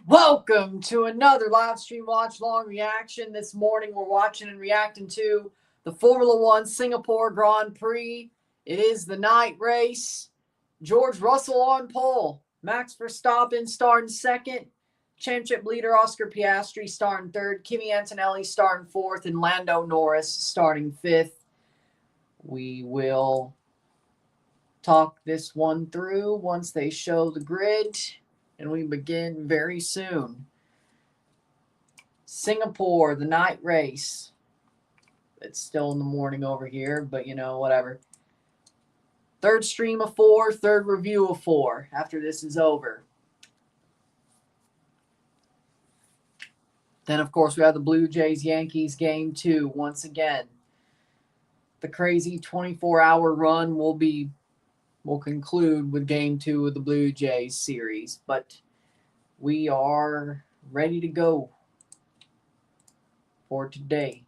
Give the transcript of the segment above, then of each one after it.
Welcome to another live stream watch long reaction. This morning we're watching and reacting to the Formula One Singapore Grand Prix. It is the night race. George Russell on pole. Max Verstappen starting second. Championship leader Oscar Piastri starting third. Kimi Antonelli starting fourth. And Lando Norris starting fifth. We will talk this one through once they show the grid. And we begin very soon. Singapore, the night race. It's still in the morning over here, but whatever. Third stream of 4, third review of 4 after this is over. Then, of course, we have the Blue Jays-Yankees game 2 once again. The crazy 24-hour run will conclude with game 2 of the Blue Jays series, but we are ready to go for today.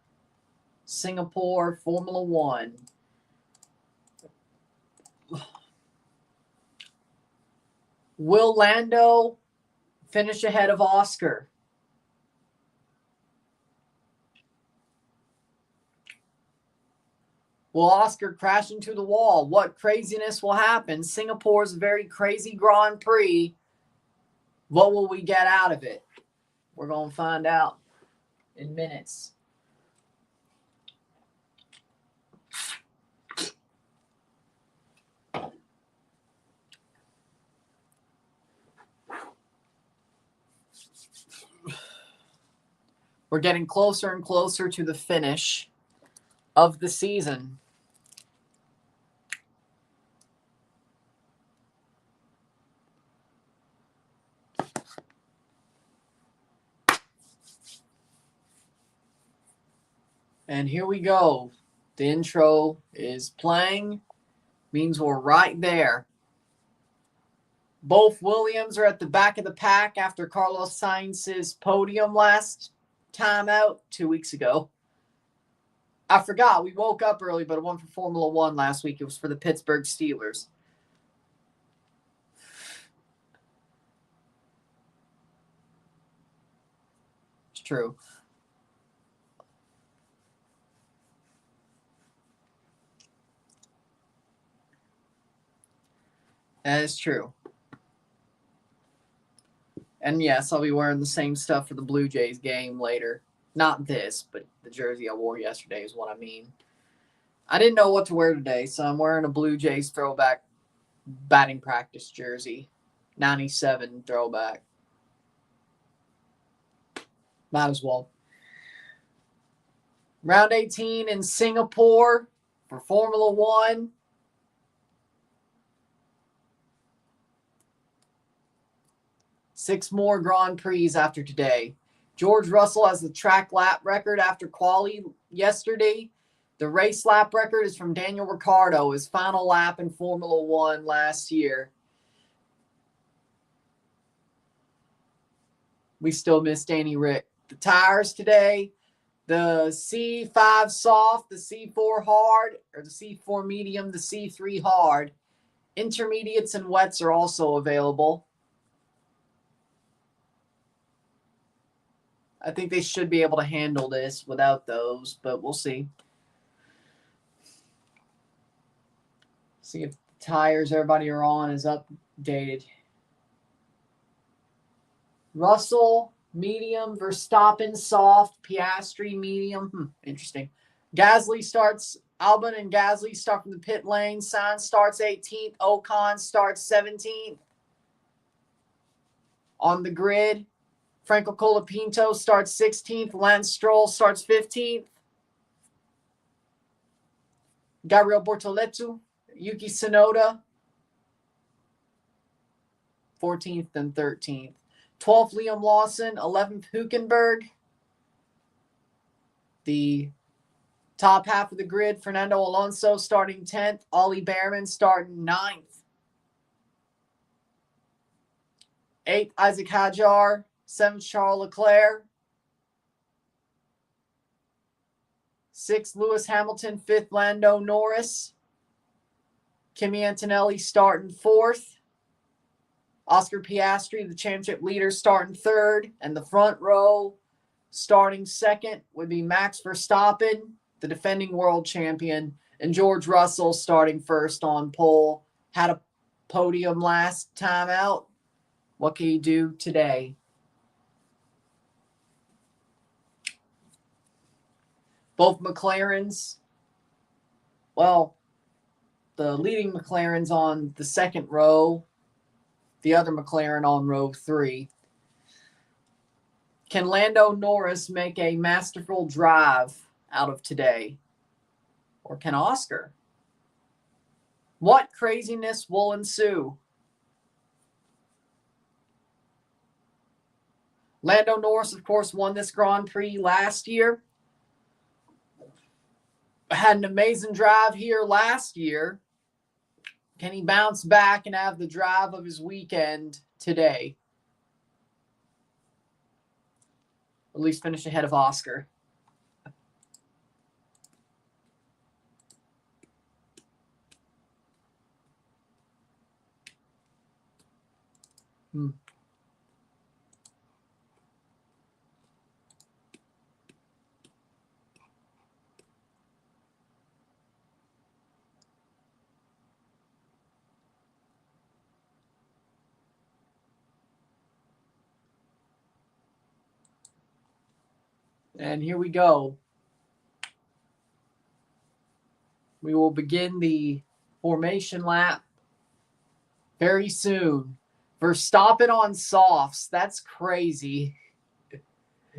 Singapore Formula One. Will Lando finish ahead of Oscar? Will Oscar crash into the wall? What craziness will happen? Singapore is a very crazy Grand Prix. What will we get out of it? We're going to find out in minutes. We're getting closer and closer to the finish of the season. And here we go. The intro is playing. Means we're right there. Both Williams are at the back of the pack after Carlos Sainz's podium last time out 2 weeks ago. I forgot. We woke up early, but it went for Formula One last week. It was for the Pittsburgh Steelers. It's true. That is true. And yes, I'll be wearing the same stuff for the Blue Jays game later. Not this, but the jersey I wore yesterday is what I mean. I didn't know what to wear today, so I'm wearing a Blue Jays throwback batting practice jersey. 97 throwback. Might as well. Round 18 in Singapore for Formula One. Six more Grand Prix after today. George Russell has the track lap record after quali yesterday. The race lap record is from Daniel Ricciardo, his final lap in Formula One last year. We still miss Danny Rick. The tires today, the C5 soft, the C4 hard, or the C4 medium, the C3 hard. Intermediates and wets are also available. I think they should be able to handle this without those, but we'll see. See if the tires everybody are on is updated. Russell, medium. Verstappen, soft. Piastri, medium. Interesting. Gasly starts. Albon and Gasly start from the pit lane. Sainz starts 18th. Ocon starts 17th. On the grid, Franco Colapinto starts 16th. Lance Stroll starts 15th. Gabriel Bortoletu, Yuki Tsunoda, 14th and 13th. 12th, Liam Lawson. 11th, Hülkenberg. The top half of the grid, Fernando Alonso starting 10th. Ollie Behrman starting 9th. 8th, Isaac Hadjar. 7th, Charles Leclerc. 6th, Lewis Hamilton. 5th, Lando Norris. Kimi Antonelli starting 4th. Oscar Piastri, the championship leader, starting third. And the front row starting second would be Max Verstappen, the defending world champion, and George Russell starting first on pole. Had a podium last time out. What can you do today? Both McLarens, well, the leading McLaren's on the second row, the other McLaren on row 3. Can Lando Norris make a masterful drive out of today? Or can Oscar? What craziness will ensue? Lando Norris, of course, won this Grand Prix last year. Had an amazing drive here last year. Can he bounce back and have the drive of his weekend today? At least finish ahead of Oscar. And here we go. We will begin the formation lap very soon. Verstappen on softs. That's crazy.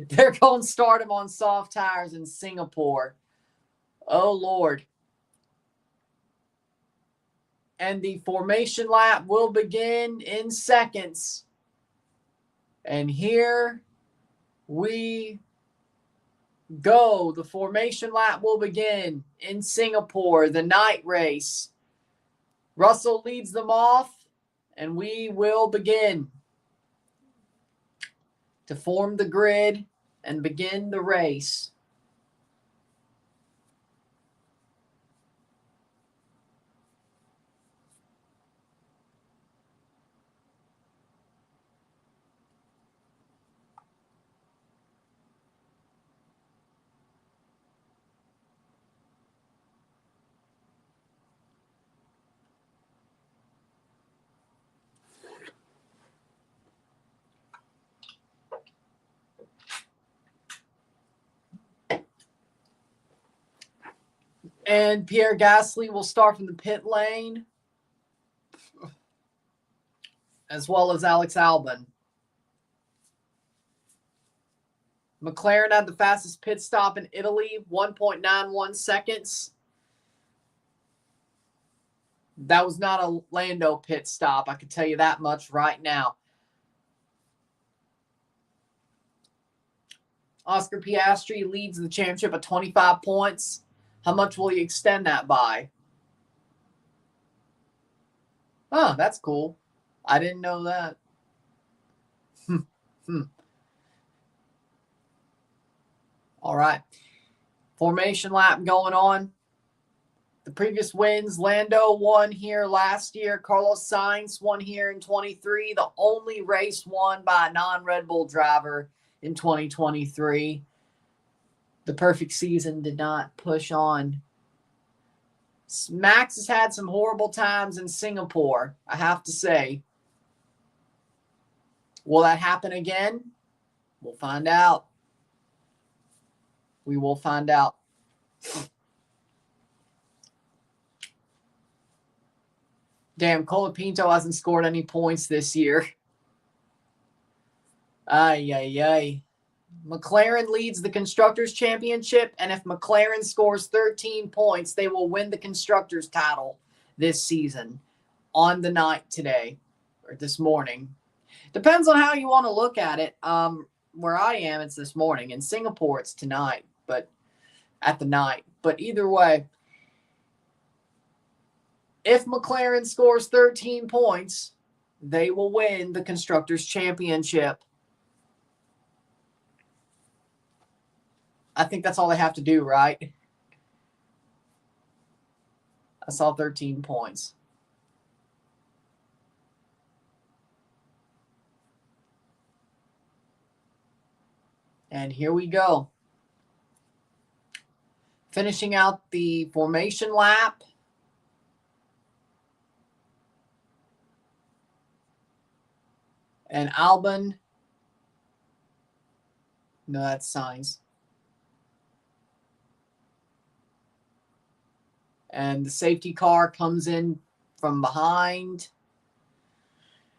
They're going to start him on soft tires in Singapore. Oh, Lord. And the formation lap will begin in seconds. And here we go. The formation lap will begin in Singapore, the night race. Russell leads them off, and we will begin to form the grid and begin the race. And Pierre Gasly will start from the pit lane, as well as Alex Albon. McLaren had the fastest pit stop in Italy, 1.91 seconds. That was not a Lando pit stop, I can tell you that much right now. Oscar Piastri leads the championship at 25 points. How much will he extend that by? Oh, that's cool. I didn't know that. All right. Formation lap going on. The previous wins, Lando won here last year. Carlos Sainz won here in 23. The only race won by a non-Red Bull driver in 2023. The perfect season did not push on. Max has had some horrible times in Singapore, I have to say. Will that happen again? We'll find out. We will find out. Damn, Colapinto hasn't scored any points this year. Ay, ay, ay. McLaren leads the Constructors' Championship, and if McLaren scores 13 points, they will win the Constructors' title this season on the night today, or this morning. Depends on how you want to look at it. Where I am, it's this morning. In Singapore, it's tonight, but at the night. But either way, if McLaren scores 13 points, they will win the Constructors' Championship. I think that's all they have to do, right? I saw 13 points. And here we go. Finishing out the formation lap. And Albon. No, that's Sainz. And the safety car comes in from behind.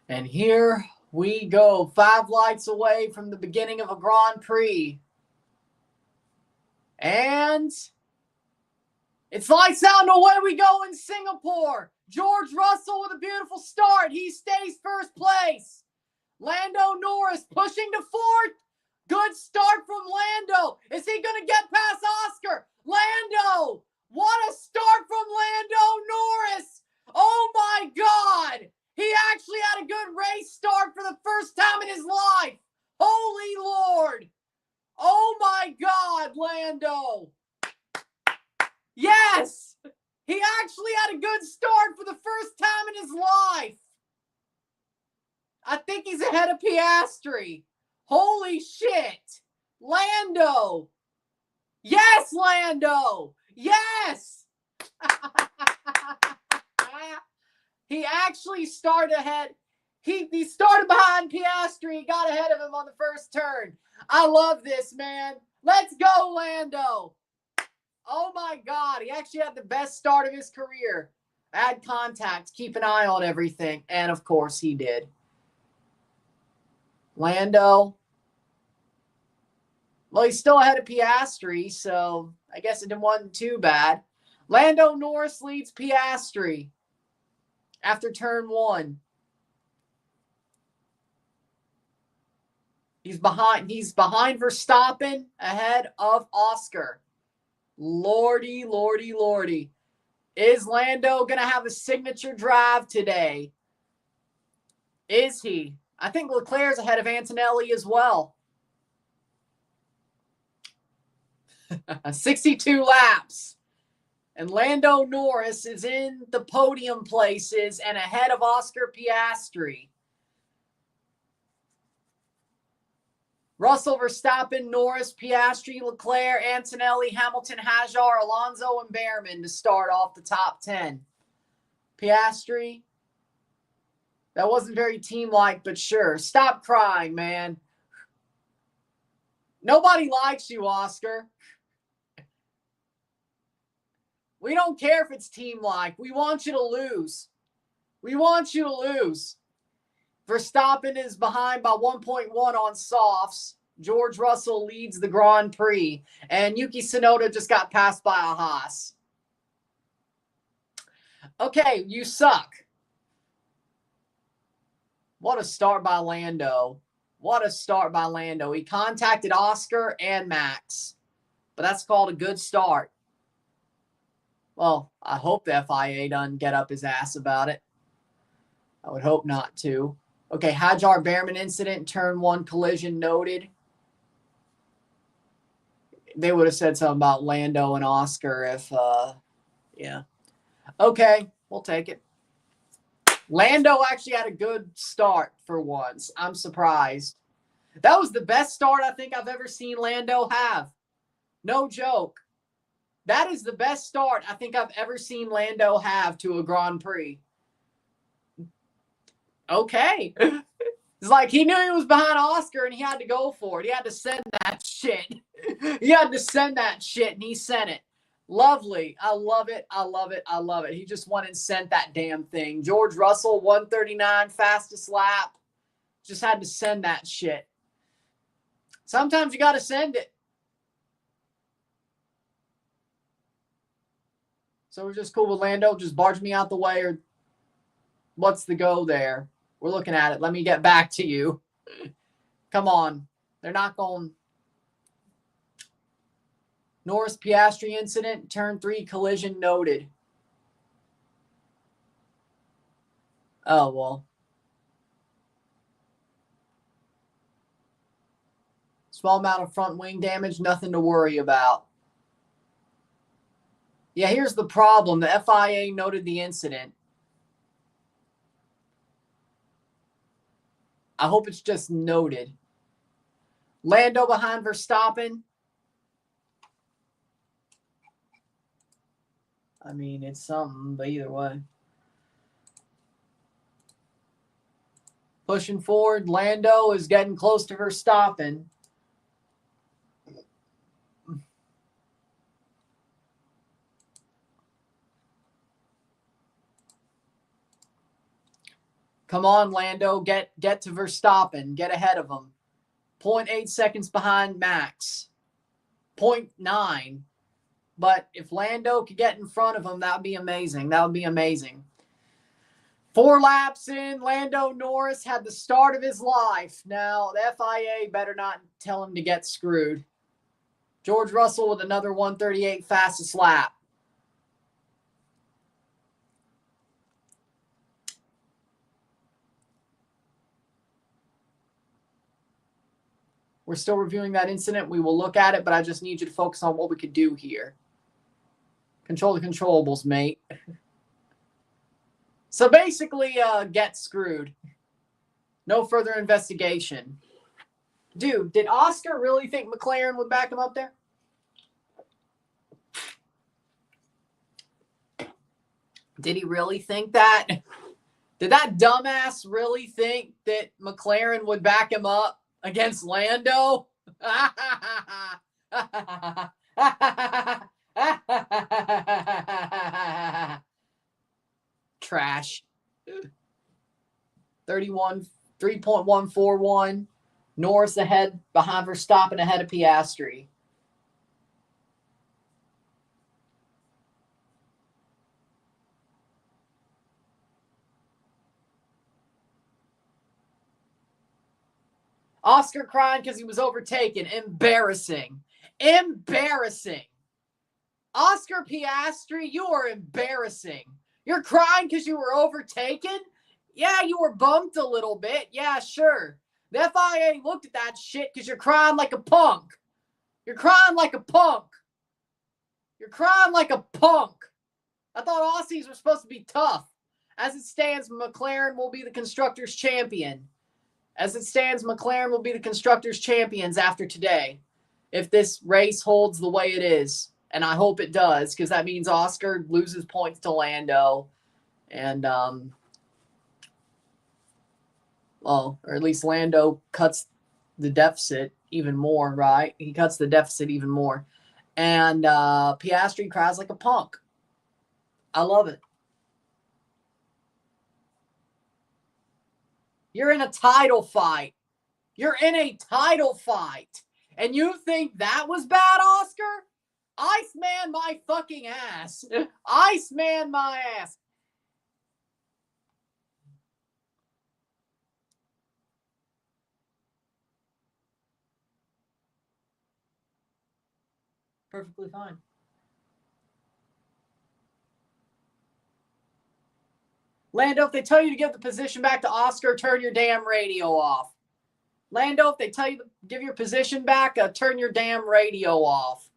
And here we go. 5 lights away from the beginning of a Grand Prix. And it's lights out and away we go in Singapore. George Russell with a beautiful start. He stays first place. Lando Norris pushing to fourth. Good start from Lando. Is he going to get past Oscar? Lando! What a start from Lando Norris! Oh my God! He actually had a good race start for the first time in his life. Holy Lord! Oh my God, Lando! Yes! He actually had a good start for the first time in his life. I think he's ahead of Piastri. Holy shit! Lando! Yes, Lando! Yes! He actually started ahead. He started behind Piastri. He got ahead of him on the first turn. I love this, man. Let's go, Lando. Oh, my God. He actually had the best start of his career. Add contact. Keep an eye on everything. And, of course, he did. Lando. Well, he's still ahead of Piastri, so I guess it wasn't too bad. Lando Norris leads Piastri after turn 1. He's behind Verstappen, ahead of Oscar. Lordy, lordy, lordy. Is Lando going to have a signature drive today? Is he? I think Leclerc's ahead of Antonelli as well. 62 laps. And Lando Norris is in the podium places and ahead of Oscar Piastri. Russell, Verstappen, Norris, Piastri, Leclerc, Antonelli, Hamilton, Hajar, Alonso, and Behrman to start off the top 10. Piastri. That wasn't very team-like, but sure. Stop crying, man. Nobody likes you, Oscar. We don't care if it's team-like. We want you to lose. We want you to lose. Verstappen is behind by 1.1 on softs. George Russell leads the Grand Prix. And Yuki Tsunoda just got passed by a Haas. Okay, you suck. What a start by Lando. What a start by Lando. He contacted Oscar and Max. But that's called a good start. Well, I hope the FIA doesn't get up his ass about it. I would hope not to. Okay, Hajar Behrman incident, turn 1 collision noted. They would have said something about Lando and Oscar if, yeah. Okay, we'll take it. Lando actually had a good start for once. I'm surprised. That was the best start I think I've ever seen Lando have. No joke. That is the best start I think I've ever seen Lando have to a Grand Prix. Okay. It's like he knew he was behind Oscar and he had to go for it. He had to send that shit. He had to send that shit and he sent it. Lovely. I love it. I love it. I love it. He just went and sent that damn thing. George Russell, 139, fastest lap. Just had to send that shit. Sometimes you got to send it. So we're just cool with Lando. Just barge me out the way, or what's the go there? We're looking at it. Let me get back to you. Come on. They're not going. Norris Piastri incident, turn 3 collision noted. Oh, well. Small amount of front wing damage, nothing to worry about. Yeah, here's the problem. The FIA noted the incident. I hope it's just noted. Lando behind Verstappen. I mean, it's something, but either way. Pushing forward, Lando is getting close to Verstappen. Come on, Lando, get to Verstappen. Get ahead of him. 0.8 seconds behind Max. 0.9. But if Lando could get in front of him, that would be amazing. That would be amazing. 4 laps in, Lando Norris had the start of his life. Now, the FIA better not tell him to get screwed. George Russell with another 138 fastest lap. We're still reviewing that incident. We will look at it, but I just need you to focus on what we could do here. Control the controllables, mate. So basically, get screwed. No further investigation. Dude, did Oscar really think McLaren would back him up there? Did he really think that? Did that dumbass really think that McLaren would back him up against Lando? Trash. 3.141. Norris ahead behind Verstappen ahead of Piastri. Oscar crying because he was overtaken. Embarrassing. Embarrassing. Oscar Piastri, you are embarrassing. You're crying because you were overtaken? Yeah, you were bumped a little bit. Yeah, sure. The FIA looked at that shit because you're crying like a punk. You're crying like a punk. You're crying like a punk. I thought Aussies were supposed to be tough. As it stands, McLaren will be the Constructors' champion. As it stands, McLaren will be the Constructors' champions after today. If this race holds the way it is. And I hope it does, because that means Oscar loses points to Lando. And, well, or at least Lando cuts the deficit even more, right? He cuts the deficit even more. And Piastri cries like a punk. I love it. You're in a title fight. You're in a title fight. And you think that was bad, Oscar? Iceman my fucking ass. Iceman my ass. Perfectly fine. Lando, if they tell you to give the position back to Oscar, turn your damn radio off. Lando, if they tell you to give your position back, turn your damn radio off.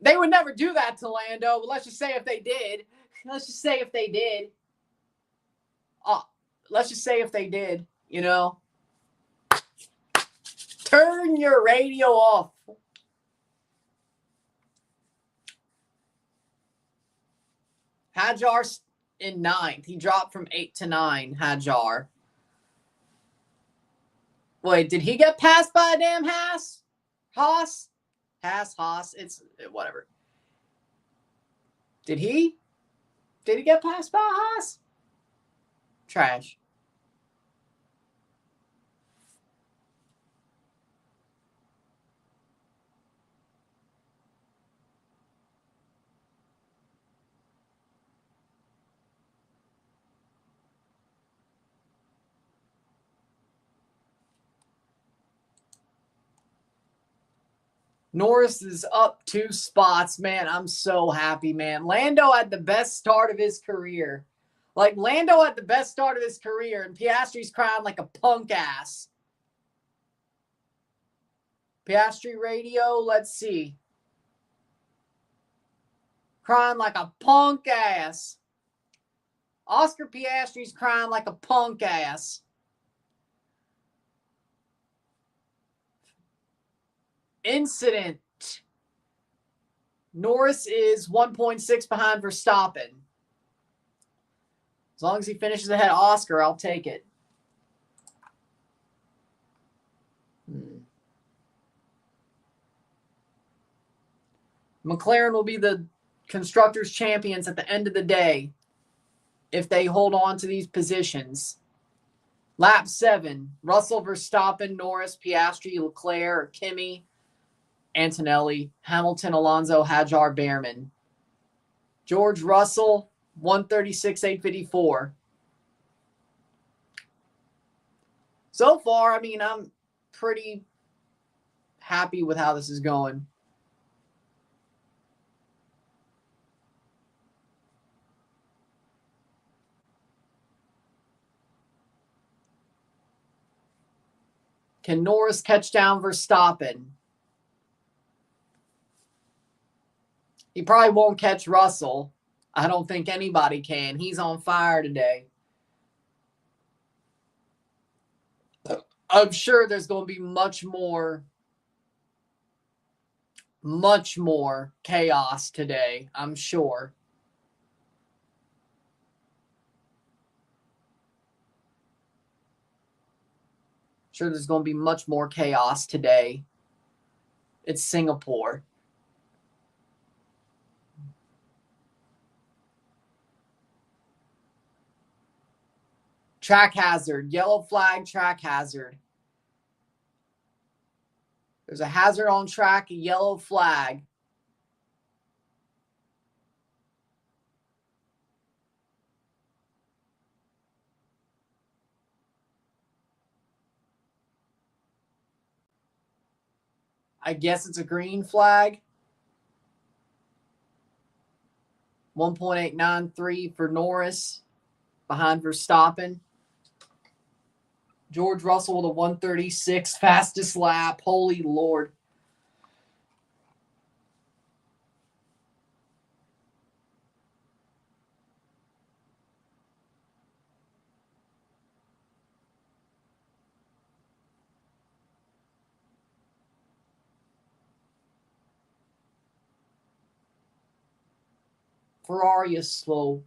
They would never do that to Lando, but let's just say if they did. Let's just say if they did. Let's just say if they did, you know. Turn your radio off. Hadjar's in 9th. He dropped from 8 to 9, Hadjar. Wait, did he get passed by a damn Haas? Haas? Haas. It's whatever. Did he? Did he get passed by Haas? Trash. Norris is up 2 spots. Man, I'm so happy, man. Lando had the best start of his career. Like, Lando had the best start of his career, and Piastri's crying like a punk ass. Piastri radio, let's see. Crying like a punk ass. Oscar Piastri's crying like a punk ass. incident. Norris is 1.6 behind Verstappen. As long as he finishes ahead of Oscar, I'll take it. McLaren will be the Constructors' champions at the end of the day if they hold on to these positions. Lap 7, Russell, Verstappen, Norris, Piastri, Leclerc, Kimi, Antonelli, Hamilton, Alonso, Hadjar, Behrman. George Russell, 136.854. So far, I mean, I'm pretty happy with how this is going. Can Norris catch down Verstappen? He probably won't catch Russell. I don't think anybody can. He's on fire today. I'm sure there's going to be much more chaos today. I'm sure. Sure, there's going to be much more chaos today. It's Singapore. Track hazard. Yellow flag, track hazard. There's a hazard on track, a yellow flag. I guess it's a green flag. 1.893 for Norris behind Verstappen. George Russell with a 136 fastest lap. Holy Lord. Ferrari is slow.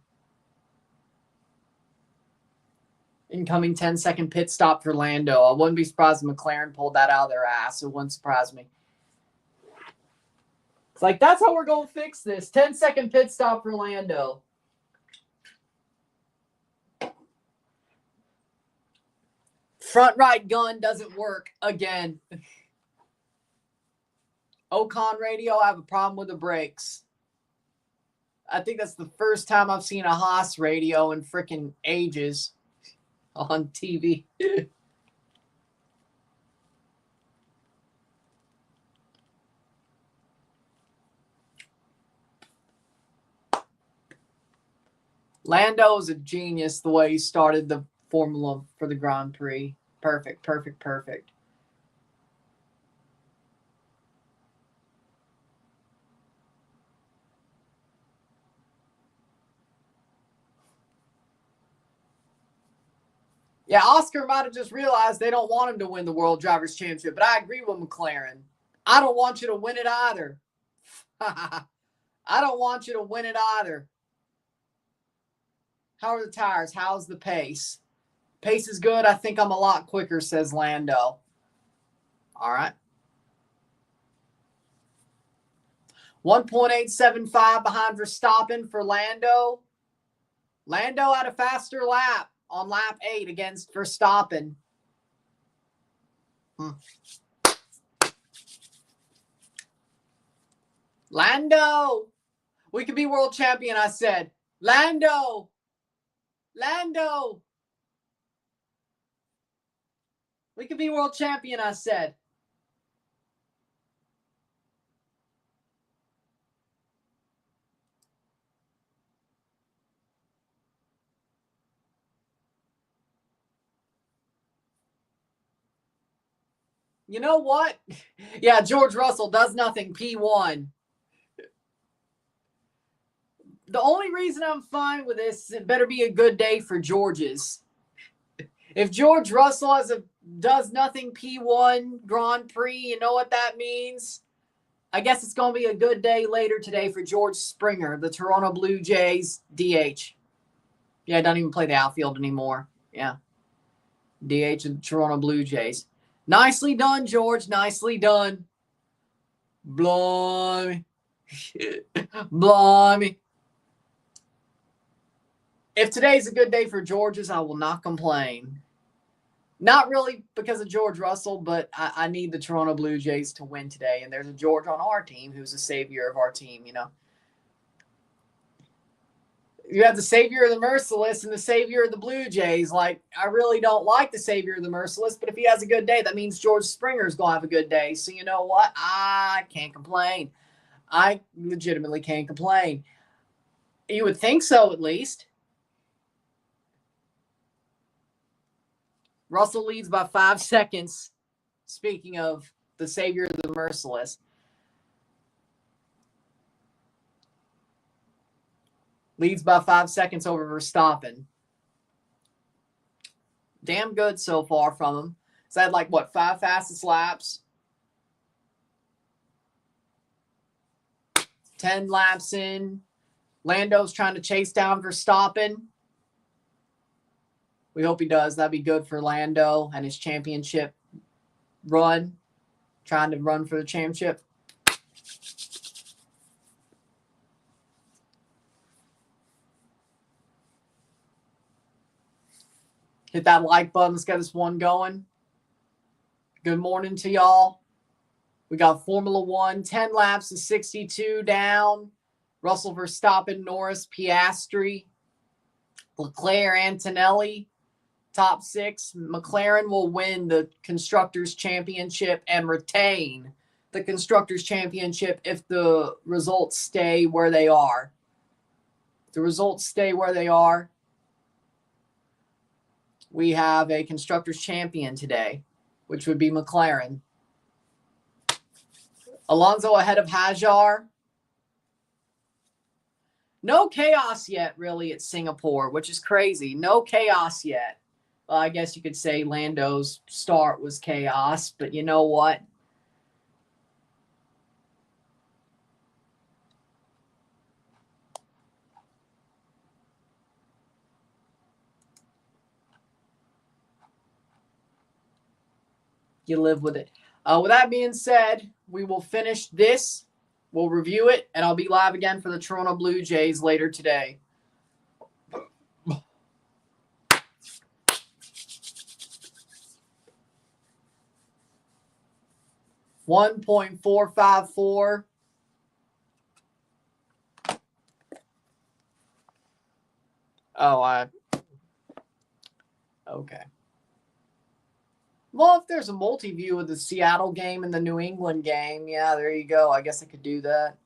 Incoming 10-second pit stop for Lando. I wouldn't be surprised if McLaren pulled that out of their ass. It wouldn't surprise me. It's like, that's how we're going to fix this. 10-second pit stop for Lando. Front right gun doesn't work again. Ocon radio, I have a problem with the brakes. I think that's the first time I've seen a Haas radio in freaking ages on TV. Lando is a genius the way he started the formula for the Grand Prix. Perfect, perfect, perfect. Yeah, Oscar might have just realized they don't want him to win the World Drivers' Championship, but I agree with McLaren. I don't want you to win it either. I don't want you to win it either. How are the tires? How's the pace? Pace is good. I think I'm a lot quicker, says Lando. All right. 1.875 behind Verstappen for Lando. Lando had a faster lap on lap 8 against Verstappen. Lando. We could be world champion, I said. Lando. Lando. We could be world champion, I said. You know what? Yeah, George Russell does nothing. P1. The only reason I'm fine with this is it better be a good day for George's. If George Russell has a does nothing P1 Grand Prix. You know what that means? I guess it's going to be a good day later today for George Springer, the Toronto Blue Jays DH. Yeah, don't even play the outfield anymore. Yeah. DH of the Toronto Blue Jays. Nicely done, George. Nicely done. Blimey. Blimey. If today's a good day for Georges, I will not complain. Not really because of George Russell, but I need the Toronto Blue Jays to win today. And there's a George on our team who's the savior of our team, you know. You have the savior of the merciless and the savior of the Blue Jays. Like, I really don't like the savior of the merciless, but if he has a good day, that means George Springer's going to have a good day. So you know what? I can't complain. I legitimately can't complain. You would think so, at least. Russell leads by 5 seconds. Speaking of the savior of the merciless. Leads by 5 seconds over Verstappen. Damn good so far from him. He's had 5 fastest laps. 10 laps in. Lando's trying to chase down Verstappen. We hope he does. That'd be good for Lando and his championship run. Trying to run for the championship. Hit that like button. Let's get this one going. Good morning to y'all. We got Formula 1. 10 laps to 62 down. Russell, Verstappen, Norris, Piastri, Leclerc, Antonelli. Top 6. McLaren will win the Constructors' Championship and retain the Constructors' Championship if the results stay where they are. If the results stay where they are, we have a Constructors' Champion today, which would be McLaren. Alonso ahead of Hajar. No chaos yet, really, at Singapore, which is crazy. No chaos yet. Well, I guess you could say Lando's start was chaos, but you know what? You live with it. With that being said, we will finish this. We'll review it, and I'll be live again for the Toronto Blue Jays later today. $1.454. Okay. Well, if there's a multi-view of the Seattle game and the New England game, yeah, there you go. I guess I could do that.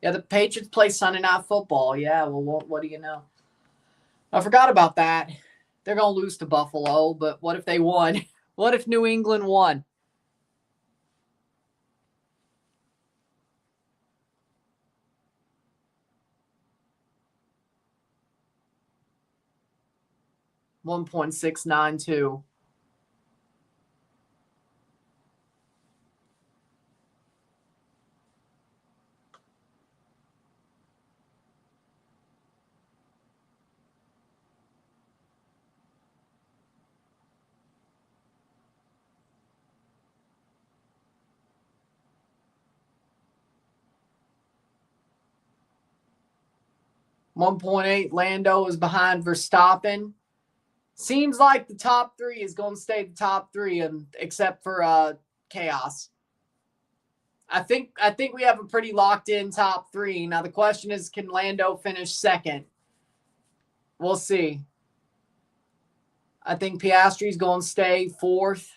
Yeah, the Patriots play Sunday Night Football. Yeah, well, what do you know? I forgot about that. They're going to lose to Buffalo, but what if they won? What if New England won? $1.692. $1.8. Lando is behind Verstappen. Seems like the top 3 is going to stay the top 3, except for chaos. I think we have a pretty locked in top 3. Now the question is, can Lando finish second? We'll see. I think Piastri's going to stay 4th.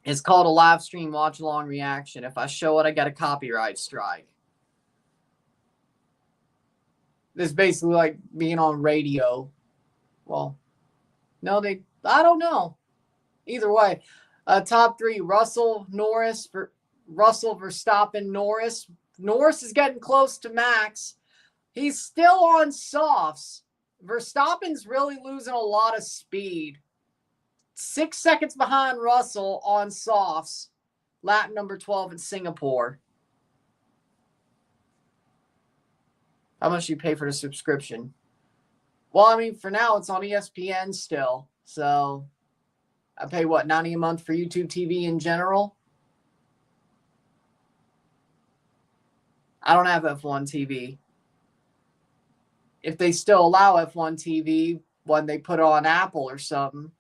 It's called a live stream watch-along reaction. If I show it, I got a copyright strike. This is basically like being on radio. Well, no, I don't know. Either way, top 3, Russell, Norris, Russell, Verstappen, Norris. Norris is getting close to Max. He's still on softs. Verstappen's really losing a lot of speed. 6 seconds behind Russell on softs. Lap number 12 in Singapore. How much do you pay for the subscription? Well, I mean, for now, it's on ESPN still. So I pay, what, $90 a month for YouTube TV in general? I don't have F1 TV. If they still allow F1 TV when they put it on Apple or something,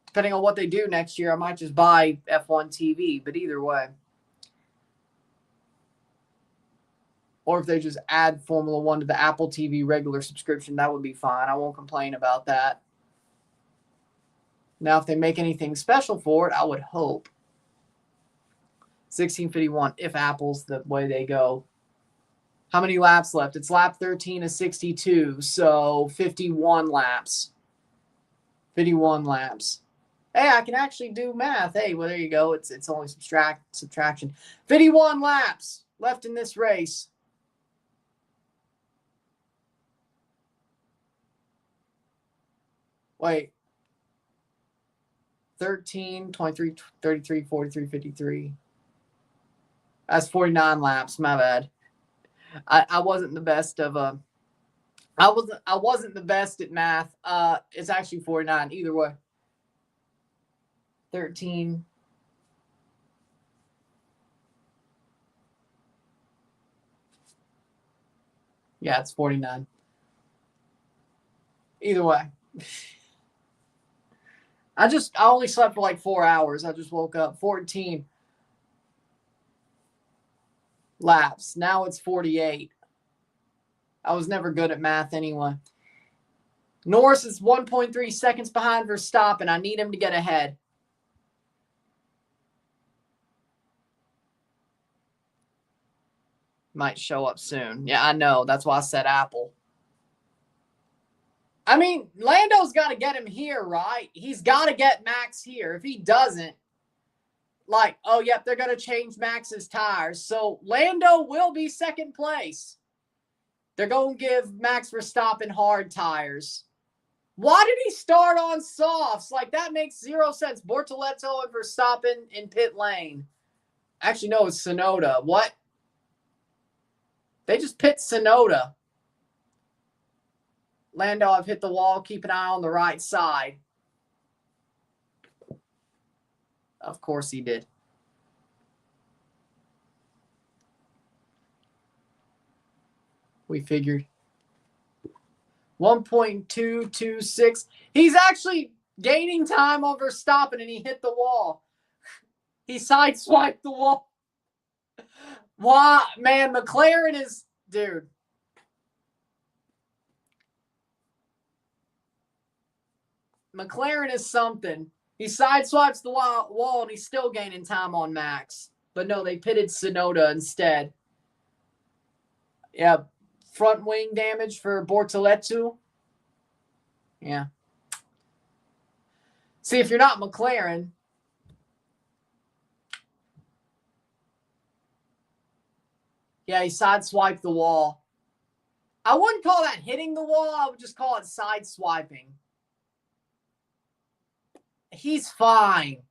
depending on what they do next year, I might just buy F1 TV. But either way. Or if they just add Formula One to the Apple TV regular subscription, that would be fine. I won't complain about that. Now, if they make anything special for it, I would hope. 1651, if Apple's the way they go. How many laps left? It's lap 13 of 62, so 51 laps. 51 laps. Hey, I can actually do math. Hey, well, there you go. It's only subtraction. 51 laps left in this race. Wait. 13, 23, 33, 43, 53. That's 49 laps. My bad. I wasn't the best of I wasn't the best at math. It's actually 49 either way. 13. Yeah, it's 49. Either way. I only slept for like 4 hours. I just woke up. 14 laps. Now it's 48. I was never good at math anyway. Norris is 1.3 seconds behind Verstappen. I need him to get ahead. Might show up soon. Yeah, I know. That's why I said Apple. I mean, Lando's got to get him here, right? He's got to get Max here. If he doesn't, like, oh, yep, they're going to change Max's tires. So Lando will be second place. They're going to give Max Verstappen hard tires. Why did he start on softs? Like, that makes zero sense. Bortoleto and Verstappen in pit lane. Actually, no, it's Tsunoda. What? They just pit Tsunoda. Lando, I've hit the wall. Keep an eye on the right side. Of course he did. We figured. 1.226. He's actually gaining time on Verstappen, and he hit the wall. He sideswiped the wall. Wow, man, McLaren is... Dude. McLaren is something. He sideswipes the wall, and he's still gaining time on Max. But no, they pitted Tsunoda instead. Yeah, front wing damage for Bortoleto. Yeah. See, if you're not McLaren... Yeah, he sideswiped the wall. I wouldn't call that hitting the wall. I would just call it sideswiping. He's fine.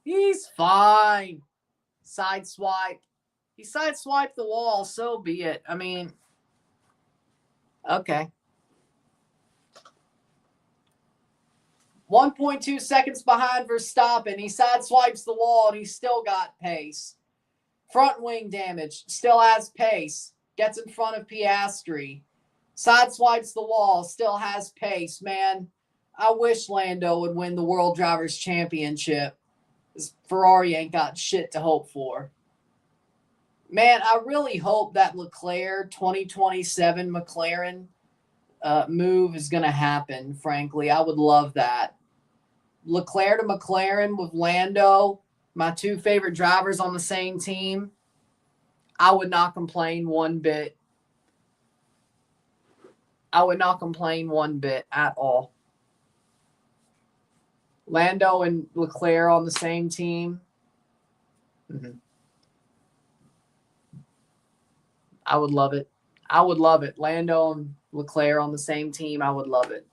He's fine. Sideswipe. He sideswiped the wall, so be it. I mean, okay. 1.2 seconds behind Verstappen. He sideswipes the wall, and he's still got pace. Front wing damage. Still has pace. Gets in front of Piastri. Sideswipes the wall. Still has pace, man. I wish Lando would win the World Drivers' Championship. Ferrari ain't got shit to hope for. Man, I really hope that Leclerc 2027 McLaren move is going to happen, frankly. I would love that. Leclerc to McLaren with Lando, my two favorite drivers on the same team. I would not complain one bit. I would not complain one bit at all. Lando and Leclerc on the same team. Mm-hmm. I would love it. I would love it. Lando and Leclerc on the same team. I would love it.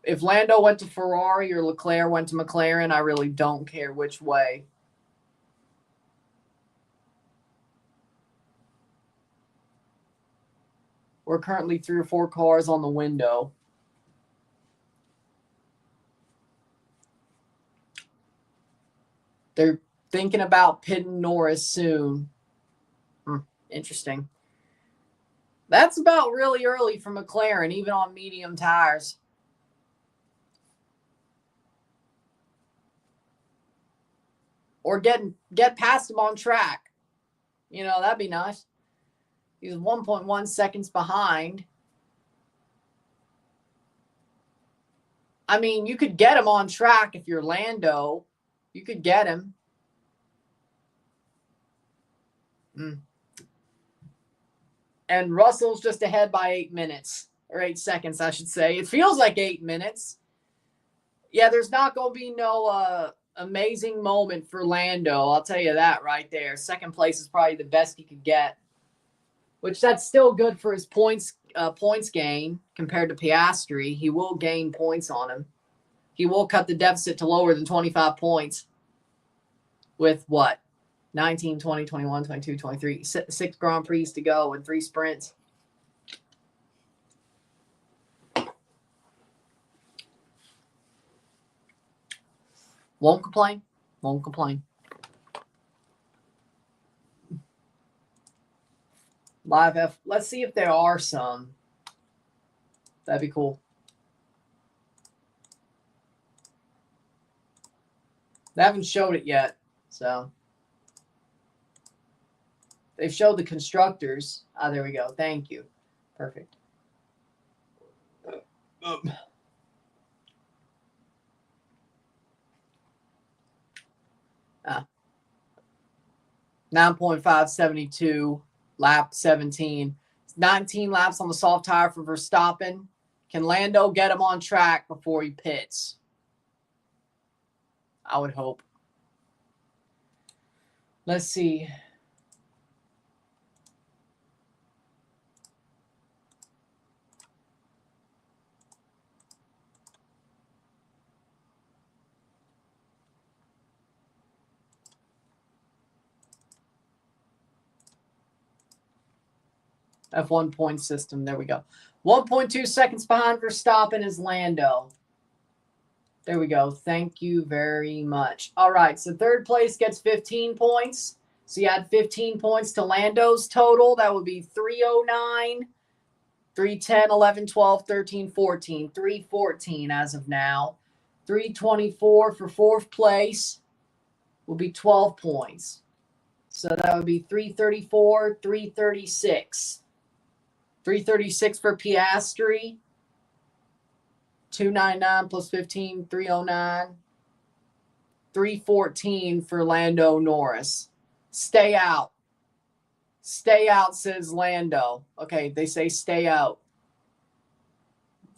If Lando went to Ferrari or Leclerc went to McLaren, I really don't care which way. We're currently 3 or 4 cars on the window. They're thinking about pitting Norris soon. Interesting. That's about really early for McLaren, even on medium tires. Or get past him on track. You know, that'd be nice. He's 1.1 seconds behind. I mean, you could get him on track if you're Lando. You could get him. And Russell's just ahead by 8 minutes. Or 8 seconds, I should say. It feels like 8 minutes. Yeah, there's not going to be no amazing moment for Lando. I'll tell you that right there. Second place is probably the best he could get. Which that's still good for his points gain compared to Piastri. He will gain points on him. He will cut the deficit to lower than 25 points with what? 19, 20, 21, 22, 23. 6 Grand Prix to go and 3 sprints. Won't complain. Won't complain. Live F. Let's see if there are some. That'd be cool. They haven't showed it yet, so. They've showed the constructors. Ah, there we go. Thank you. Perfect. 9.572, lap 17. 19 laps on the soft tire for Verstappen. Can Lando get him on track before he pits? I would hope. Let's see. F1 point system. There we go. 1.2 seconds behind Verstappen is Lando. There we go. Thank you very much. All right. So third place gets 15 points. So you add 15 points to Lando's total. That would be 309, 310, 11, 12, 13, 14. 314 as of now. 324 for fourth place will be 12 points. So that would be 334, 336. 336 for Piastri. 299 plus 15, 309. 314 for Lando Norris. Stay out. Stay out, says Lando. Okay, they say stay out.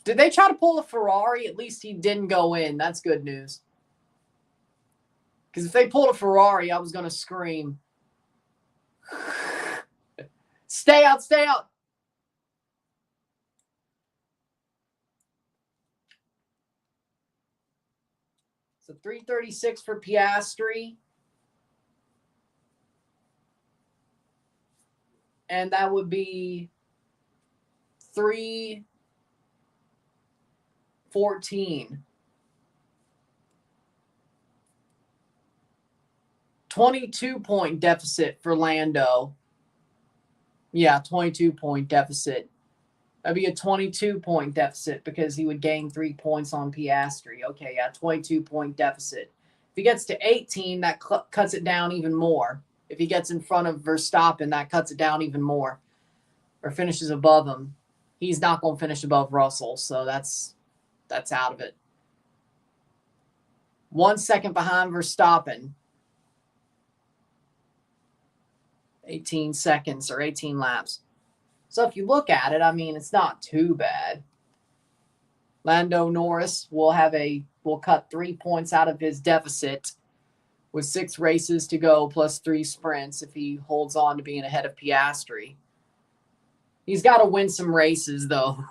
Did they try to pull a Ferrari? At least he didn't go in. That's good news. Because if they pulled a Ferrari, I was going to scream. Stay out, stay out. So 336 for Piastri. And that would be 314. 22-point deficit for Lando. Yeah, 22-point deficit. That'd be a 22-point deficit because he would gain 3 points on Piastri. Okay, yeah, 22-point deficit. If he gets to 18, that cuts it down even more. If he gets in front of Verstappen, that cuts it down even more. Or finishes above him. He's not going to finish above Russell, so that's out of it. 1 second behind Verstappen. 18 seconds or 18 laps. So if you look at it, I mean, it's not too bad. Lando Norris will cut 3 points out of his deficit with 6 races to go plus 3 sprints if he holds on to being ahead of Piastri. He's got to win some races, though.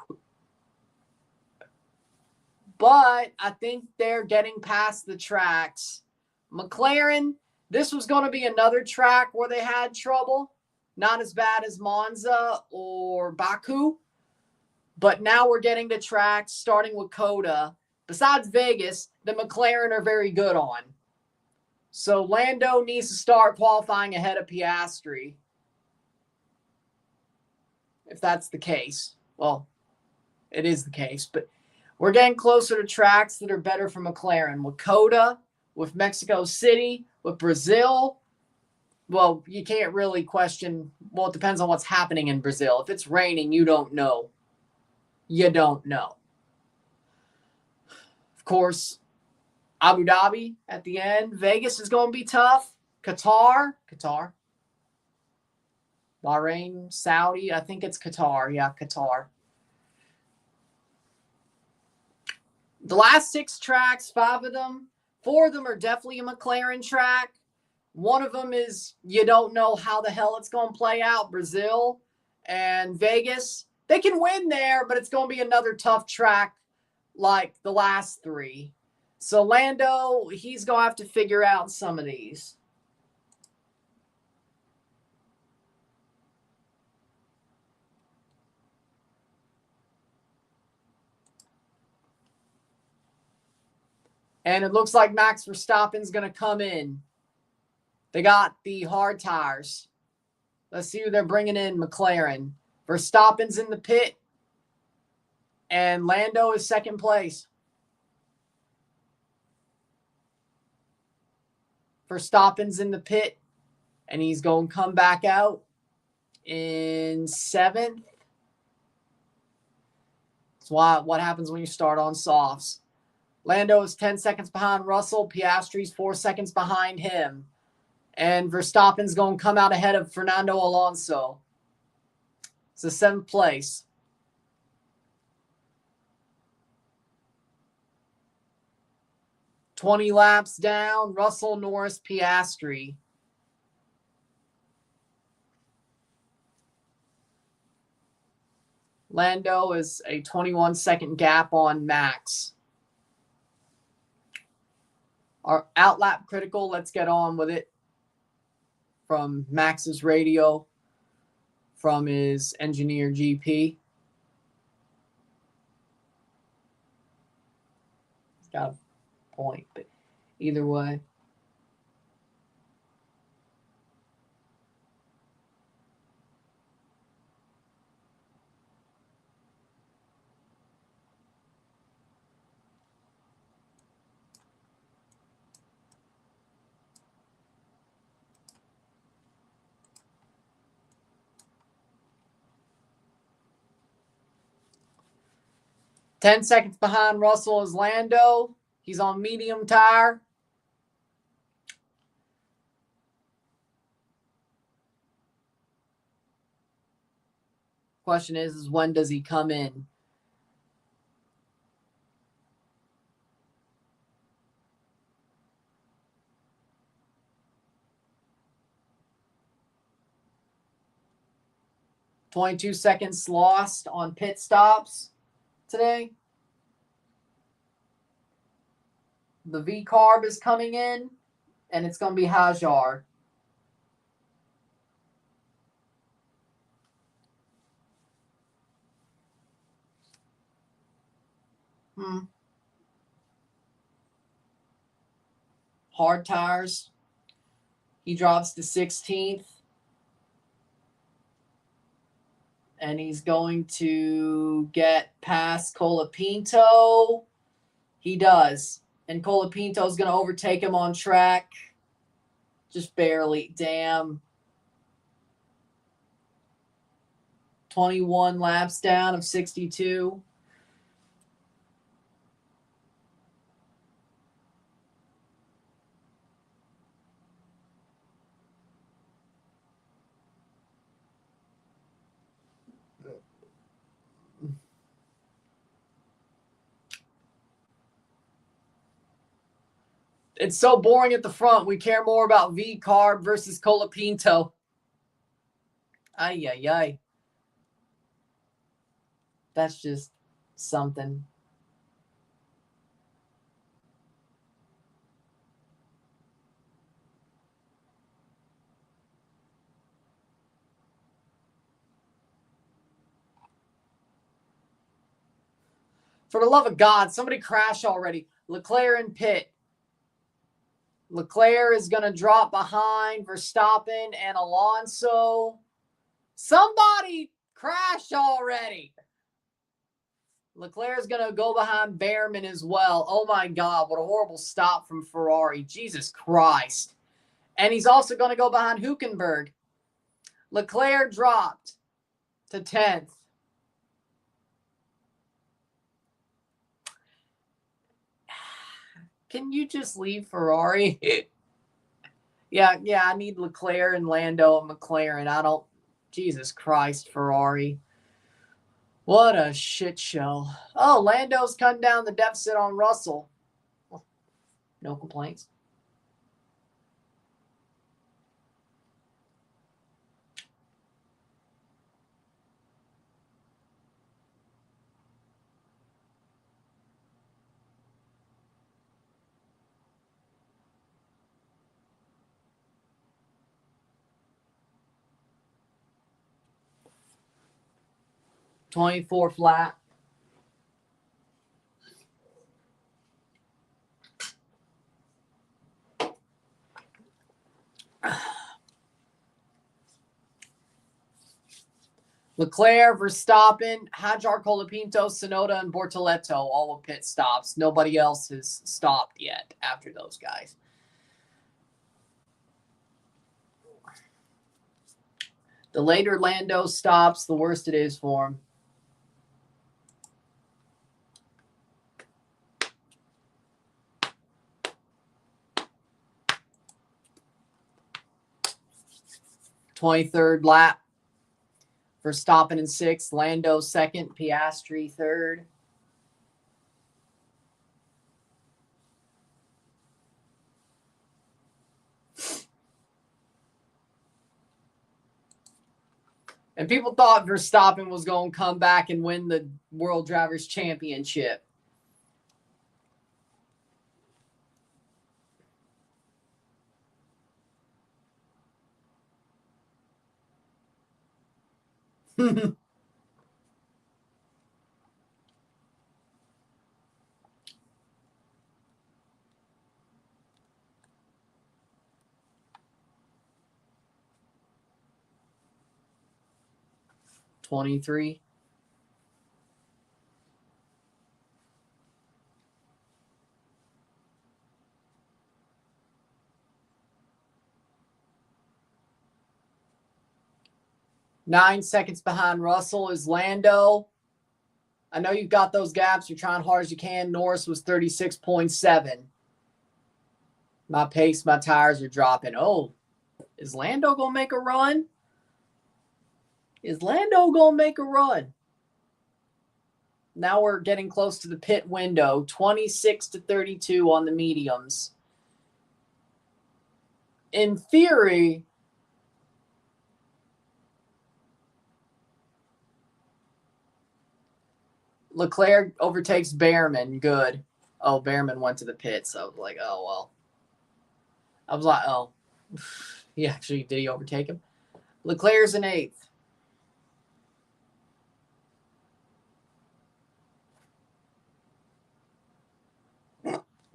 but I think they're getting past the tracks. McLaren, this was going to be another track where they had trouble. Not as bad as Monza or Baku. But now we're getting to tracks, starting with Coda. Besides Vegas, the McLaren are very good on. So Lando needs to start qualifying ahead of Piastri. If that's the case. Well, it is the case. But we're getting closer to tracks that are better for McLaren. With Coda, with Mexico City, with Brazil. Well, you can't really question. Well, it depends on what's happening in Brazil. If it's raining, you don't know. You don't know. Of course, Abu Dhabi at the end. Vegas is going to be tough. Qatar. Bahrain, Saudi. I think it's Qatar. Yeah, Qatar. The last 6 tracks, 5 of them, 4 of them are definitely a McLaren track. One of them is you don't know how the hell it's going to play out. Brazil and Vegas. They can win there, but it's going to be another tough track like the last 3. So Lando, he's going to have to figure out some of these. And it looks like Max Verstappen's going to come in. They got the hard tires. Let's see who they're bringing in, McLaren. Verstappen's in the pit. And Lando is second place. Verstappen's in the pit. And he's going to come back out in 7th. That's what happens when you start on softs. Lando is 10 seconds behind Russell. Piastri's 4 seconds behind him. And Verstappen's going to come out ahead of Fernando Alonso. It's the 7th place. "20 laps down, Russell, Norris, Piastri. Lando is a 21-second gap on Max. Our outlap critical, let's get on with it. From Max's radio, from his engineer GP. He's got a point, but either way. "10 seconds behind Russell is Lando. He's on medium tire. Question is when does he come in? "22 seconds lost on pit stops today. The V-carb is coming in, and it's going to be Hajar. Hard tires. He drops to 16th. And he's going to get past Colapinto. He does. And Colapinto's going to overtake him on track. Just barely. Damn. 21 laps down of 62. It's so boring at the front. We care more about V-carb versus Colapinto. Ay, ay, ay. That's just something. For the love of God, somebody crash already. Leclerc in pit. Leclerc is going to drop behind Verstappen and Alonso. Somebody crash already. Leclerc is going to go behind Behrman as well. Oh my God, what a horrible stop from Ferrari. Jesus Christ. And he's also going to go behind Hülkenberg. Leclerc dropped to 10th. Can you just leave Ferrari? yeah, I need Leclerc and Lando and McLaren. I don't... Jesus Christ, Ferrari. What a shit show. Oh, Lando's cutting down the deficit on Russell. No complaints. '24 flat. Leclerc, Verstappen, Hajar Colapinto, Sonoda, and Bortoleto all with pit stops. Nobody else has stopped yet after those guys. The later Lando stops, the worse it is for him. '23rd lap. Verstappen in 6th, Lando 2nd, Piastri 3rd. And people thought Verstappen was going to come back and win the World Drivers' Championship. '23. Nine seconds behind Russell is Lando. I know you've got those gaps. You're trying hard as you can. Norris was 36.7. My pace, my tires are dropping. Oh, is Lando going to make a run? Is Lando going to make a run? Now we're getting close to the pit window. 26-32 on the mediums. In theory, Leclerc overtakes Behrman. Good. Oh, Behrman went to the pits. So I was like, oh, well. I was like, oh. Did he overtake him? Leclerc's in 8th.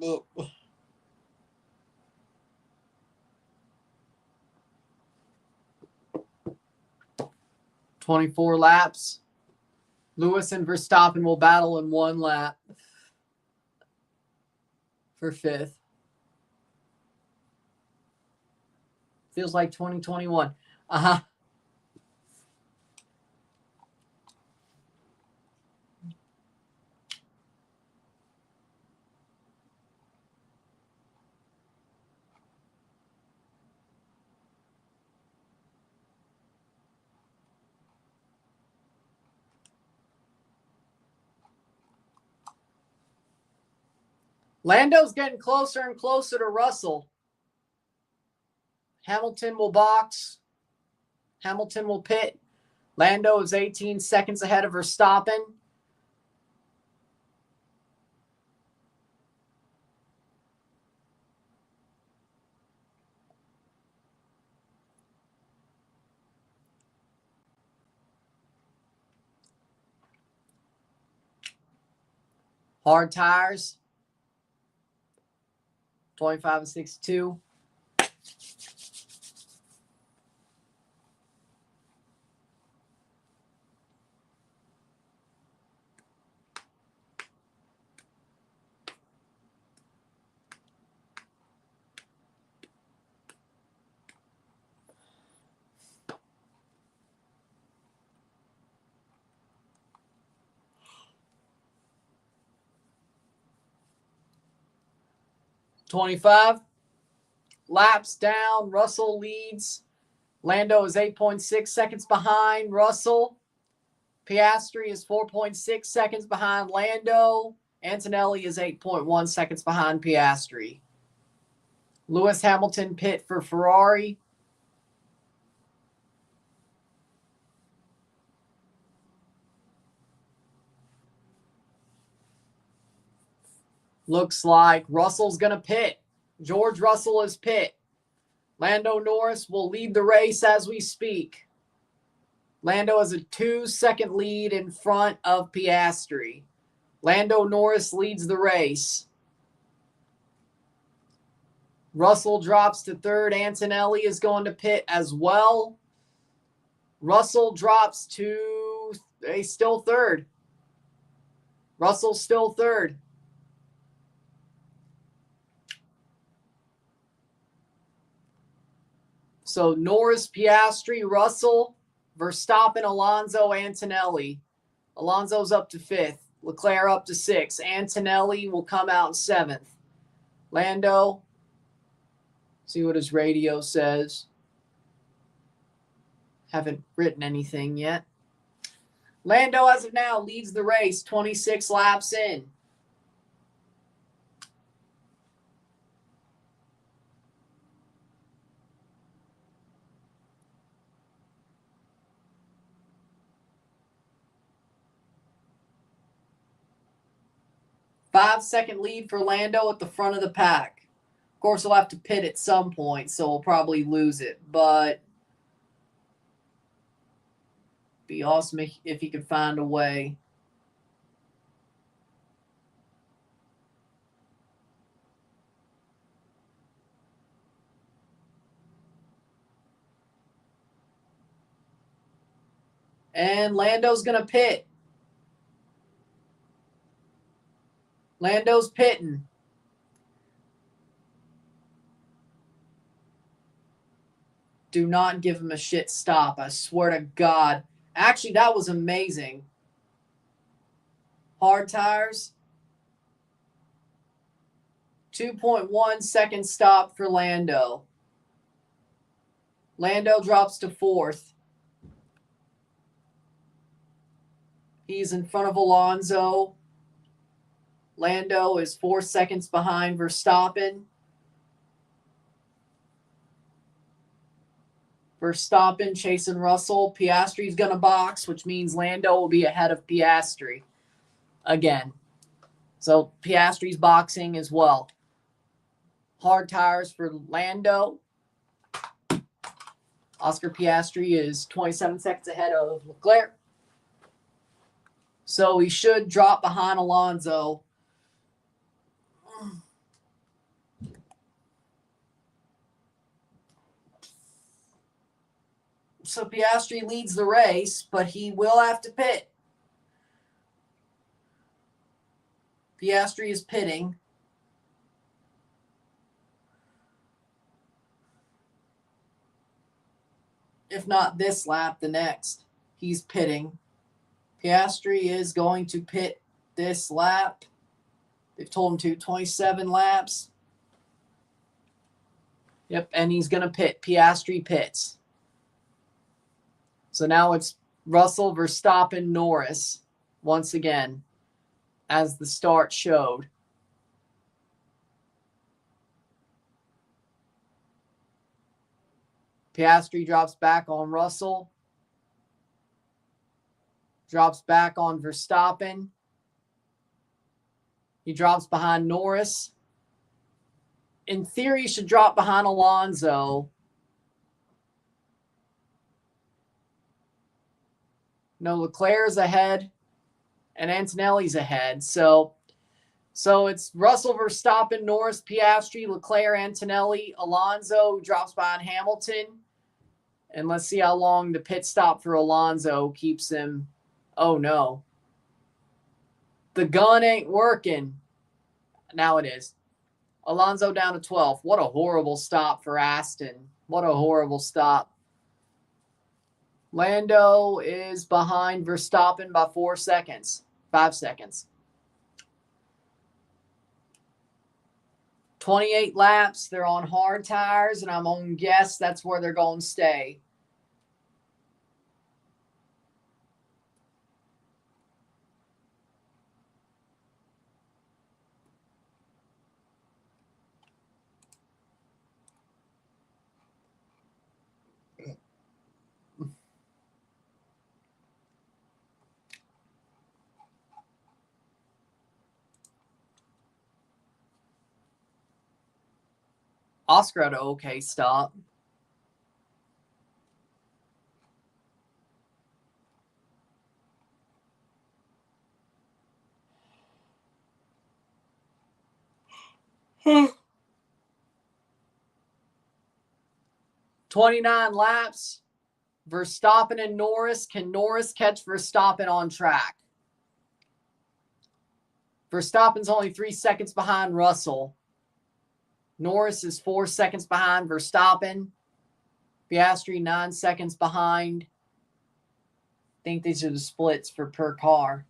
Oh. 24 laps. Lewis and Verstappen will battle in 1 lap for 5th. Feels like 2021. Uh-huh. Lando's getting closer and closer to Russell. Hamilton will box. Hamilton will pit. Lando is 18 seconds ahead of Verstappen. Hard tires. 25 and 62. $25. Laps down. Russell leads. Lando is 8.6 seconds behind Russell. Piastri is 4.6 seconds behind Lando. Antonelli is 8.1 seconds behind Piastri. Lewis Hamilton pit for Ferrari. Looks like Russell's going to pit. George Russell is pit. Lando Norris will lead the race as we speak. Lando has a 2-second lead in front of Piastri. Lando Norris leads the race. Russell drops to third. Antonelli is going to pit as well. Russell drops to, he's still third. Russell's still third. So Norris, Piastri, Russell, Verstappen, Alonso, Antonelli. Alonso's up to 5th. Leclerc up to 6th. Antonelli will come out in 7th. Lando, see what his radio says. Haven't written anything yet. Lando, as of now, leads the race 26 laps in. Five-second lead for Lando at the front of the pack. Of course, he'll have to pit at some point, so he'll probably lose it. But be awesome if he could find a way. And Lando's going to pit. Lando's pitting. Do not give him a shit stop. I swear to God. Actually, that was amazing. Hard tires. 2.1 second stop for Lando. Lando drops to 4th. He's in front of Alonso. Lando is 4 seconds behind Verstappen. Verstappen chasing Russell. Piastri's going to box, which means Lando will be ahead of Piastri again. So Piastri's boxing as well. Hard tires for Lando. Oscar Piastri is 27 seconds ahead of Leclerc. So he should drop behind Alonso. So Piastri leads the race, but he will have to pit. Piastri is pitting. If not this lap, the next. He's pitting. Piastri is going to pit this lap. They've told him to 27 laps. Yep, and he's going to pit. Piastri pits. So now it's Russell, Verstappen, Norris once again, as the start showed. Piastri drops back on Russell. Drops back on Verstappen. He drops behind Norris. In theory, he should drop behind Alonso. No, Leclerc's ahead and Antonelli's ahead. So So it's Russell, Verstappen, Norris, Piastri, Leclerc, Antonelli, Alonso drops behind Hamilton. And let's see how long the pit stop for Alonso keeps him. Oh, no. The gun ain't working. Now it is. Alonso down to 12th. What a horrible stop for Aston. What a horrible stop. Lando is behind Verstappen by 4 seconds. 5 seconds. 28 laps. They're on hard tires, and I'm going to guess that's where they're going to stay. Oscar had an okay stop. Hmm. 29 laps. Verstappen and Norris. Can Norris catch Verstappen on track? Verstappen's only 3 seconds behind Russell. Norris is 4 seconds behind Verstappen. Piastri 9 seconds behind. I think these are the splits for per car.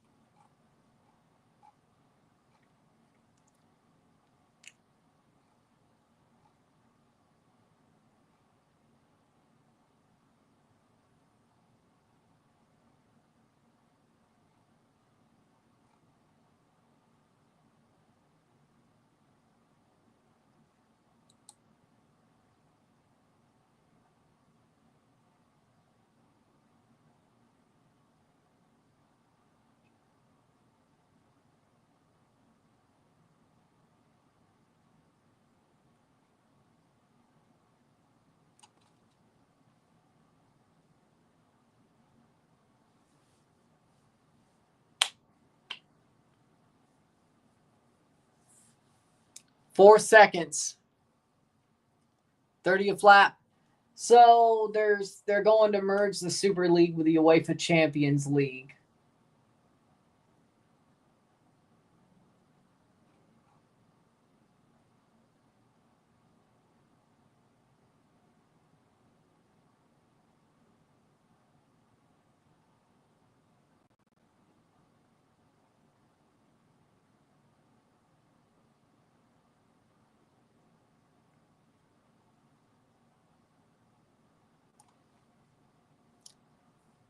Four seconds. 30th lap. So they're going to merge the Super League with the UEFA Champions League.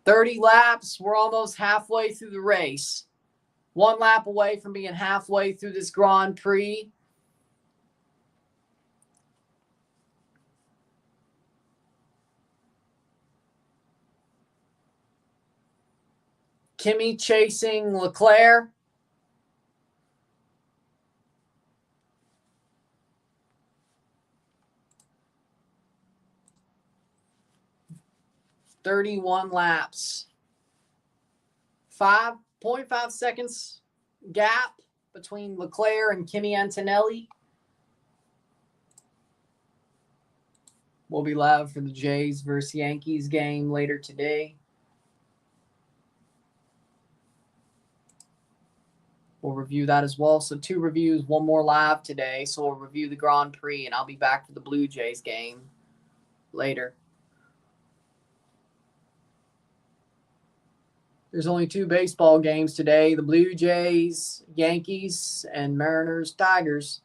"30 laps. We're almost halfway through the race. 1 lap away from being halfway through this Grand Prix. Kimi chasing Leclerc. "31 laps. 5.5 seconds gap between Leclerc and Kimi Antonelli. We'll be live for the Jays versus Yankees game later today. We'll review that as well. So 2 reviews, 1 more live today. So we'll review the Grand Prix, and I'll be back for the Blue Jays game later. There's only 2 baseball games today. The Blue Jays, Yankees, and Mariners, Tigers.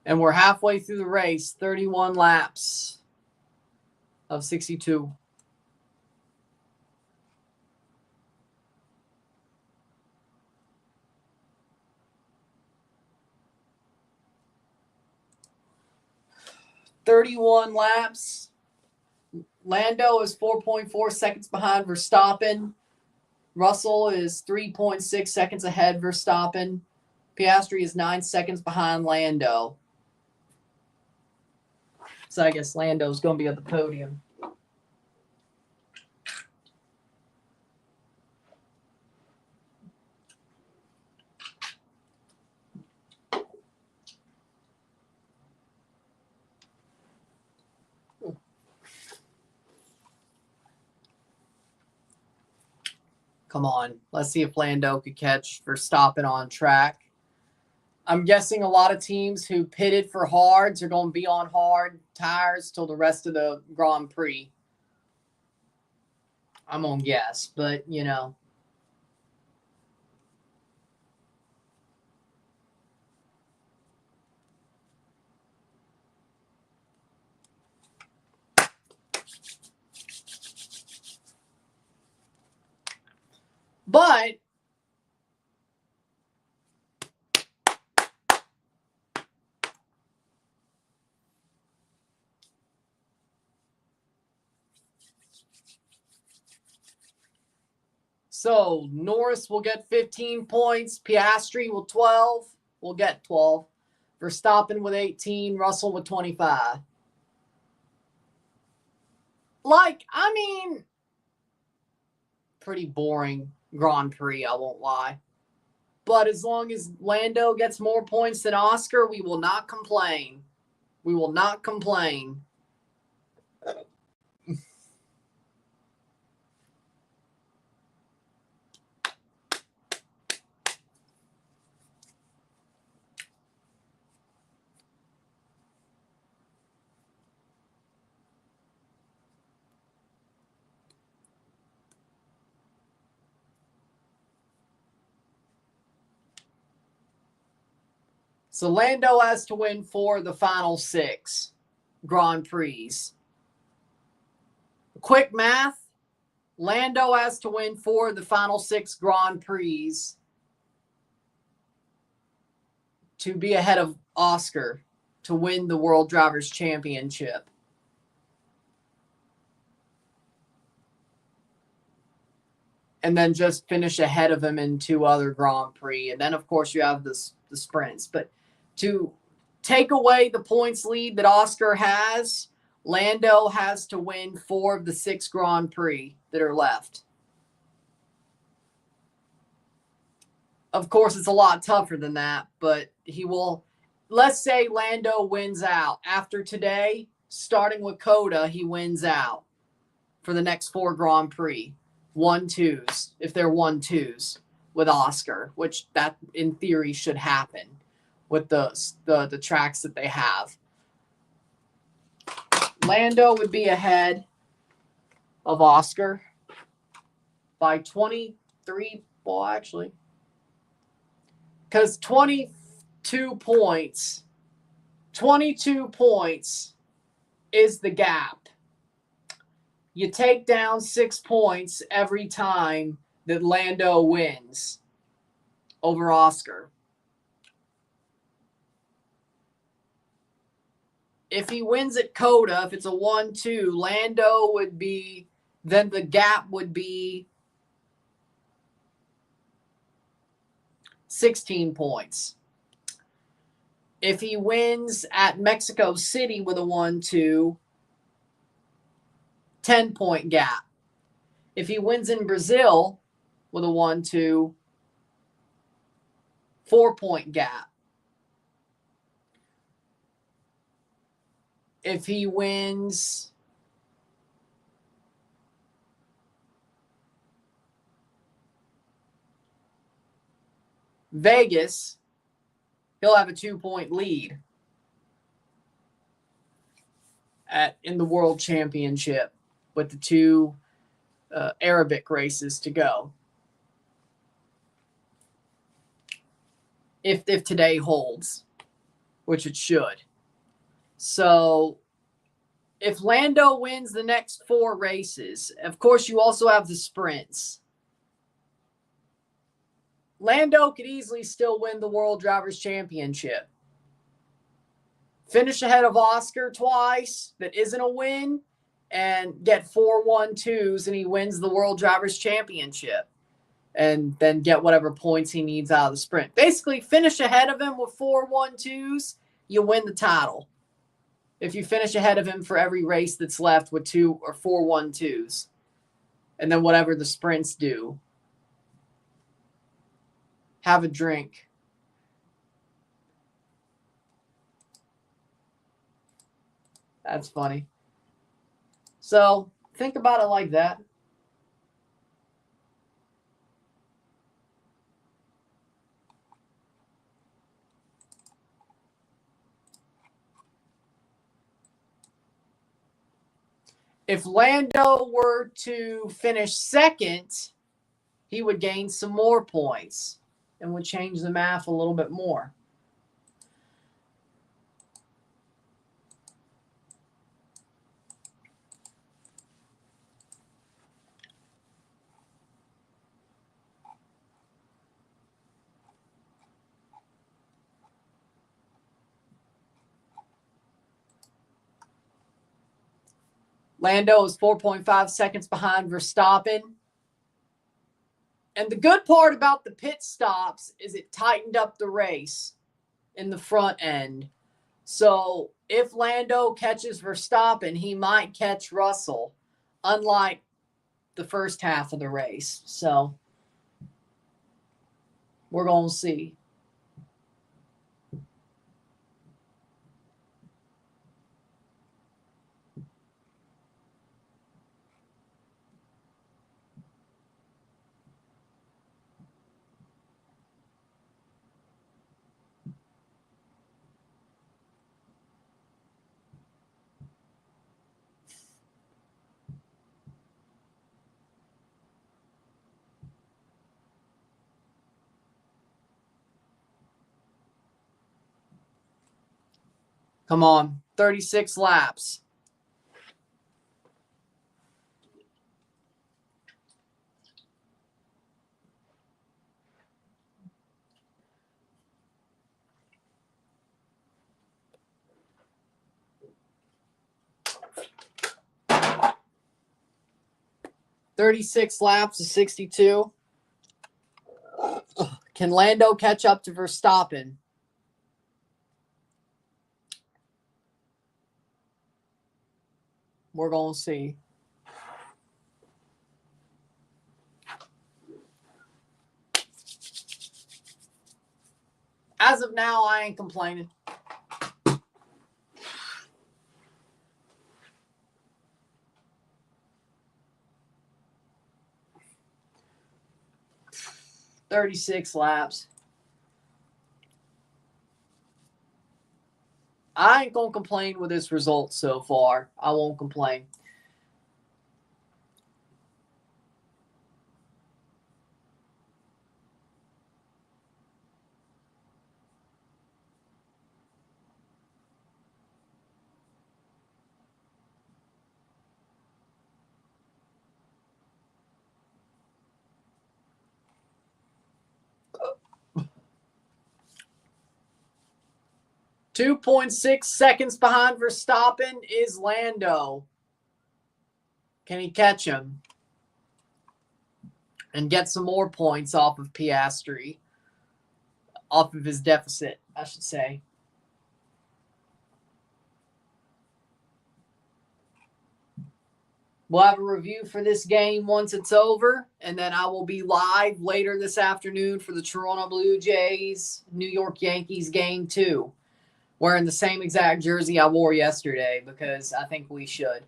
And we're halfway through the race, 31 laps of 62. 31 laps. Lando is 4.4 seconds behind Verstappen. Russell is 3.6 seconds ahead Verstappen. Piastri is 9 seconds behind Lando. So I guess Lando's going to be at the podium. Come on. Let's see if Lando could catch Verstappen on track. I'm guessing a lot of teams who pitted for hards are going to be on hard tires till the rest of the Grand Prix. I'm going to guess, but, you know. But so Norris will get 15 points. Piastri will 12. Will get 12. Verstappen with 18. Russell with 25. Like, I mean, pretty boring Grand Prix, I won't lie. But as long as Lando gets more points than Oscar, we will not complain. We will not complain. So Lando has to win 4 of the final 6 Grand Prix. Quick math. Lando has to win 4 of the final 6 Grand Prix to be ahead of Oscar to win the World Drivers' Championship. And then just finish ahead of him in 2 other Grand Prix. And then, of course, you have the sprints. But to take away the points lead that Oscar has, Lando has to win 4 of the 6 Grand Prix that are left. Of course, it's a lot tougher than that, but he will. Let's say Lando wins out. After today, starting with Coda, he wins out for the next 4 Grand Prix. 1-2s, if they're 1-2s with Oscar, which that in theory should happen with the tracks that they have. Lando would be ahead of Oscar by 23, well, actually, because 22 points is the gap. You take down 6 points every time that Lando wins over Oscar. If he wins at Coda, if it's a 1-2, Lando would be, then the gap would be 16 points. If he wins at Mexico City with a 1-2, 10-point gap. If he wins in Brazil with a 1-2, 4-point gap. If he wins Vegas, he'll have a 2-point lead in the World Championship with the 2 Arabic races to go. If today holds, which it should. So if Lando wins the next 4 races, of course you also have the sprints. Lando could easily still win the World Drivers' Championship. finish ahead of Oscar twice, that isn't a win, and get 4-1-2s, and he wins the World Drivers' Championship. And then get whatever points he needs out of the sprint. Basically, finish ahead of him with 4-1-2s, you win the title. If you finish ahead of him for every race that's left with 2 or 4-1-2s. And then whatever the sprints do. Have a drink. That's funny. So, think about it like that. If Lando were to finish second, he would gain some more points and would change the math a little bit more. Lando is 4.5 seconds behind Verstappen. And the good part about the pit stops is it tightened up the race in the front end. So if Lando catches Verstappen, he might catch Russell, unlike the first half of the race. So we're going to see. Come on, 36 laps. "36 laps is 62. Can Lando catch up to Verstappen? We're going to see. As of now, I ain't complaining. "36 laps. I ain't going to complain with this result so far. I won't complain. .6 seconds behind Verstappen is Lando. Can he catch him and get some more points off of Piastri? Off of his deficit, I should say. We'll have a review for this game once it's over, and then I will be live later this afternoon for the Toronto Blue Jays, New York Yankees game 2. Wearing the same exact jersey I wore yesterday because I think we should.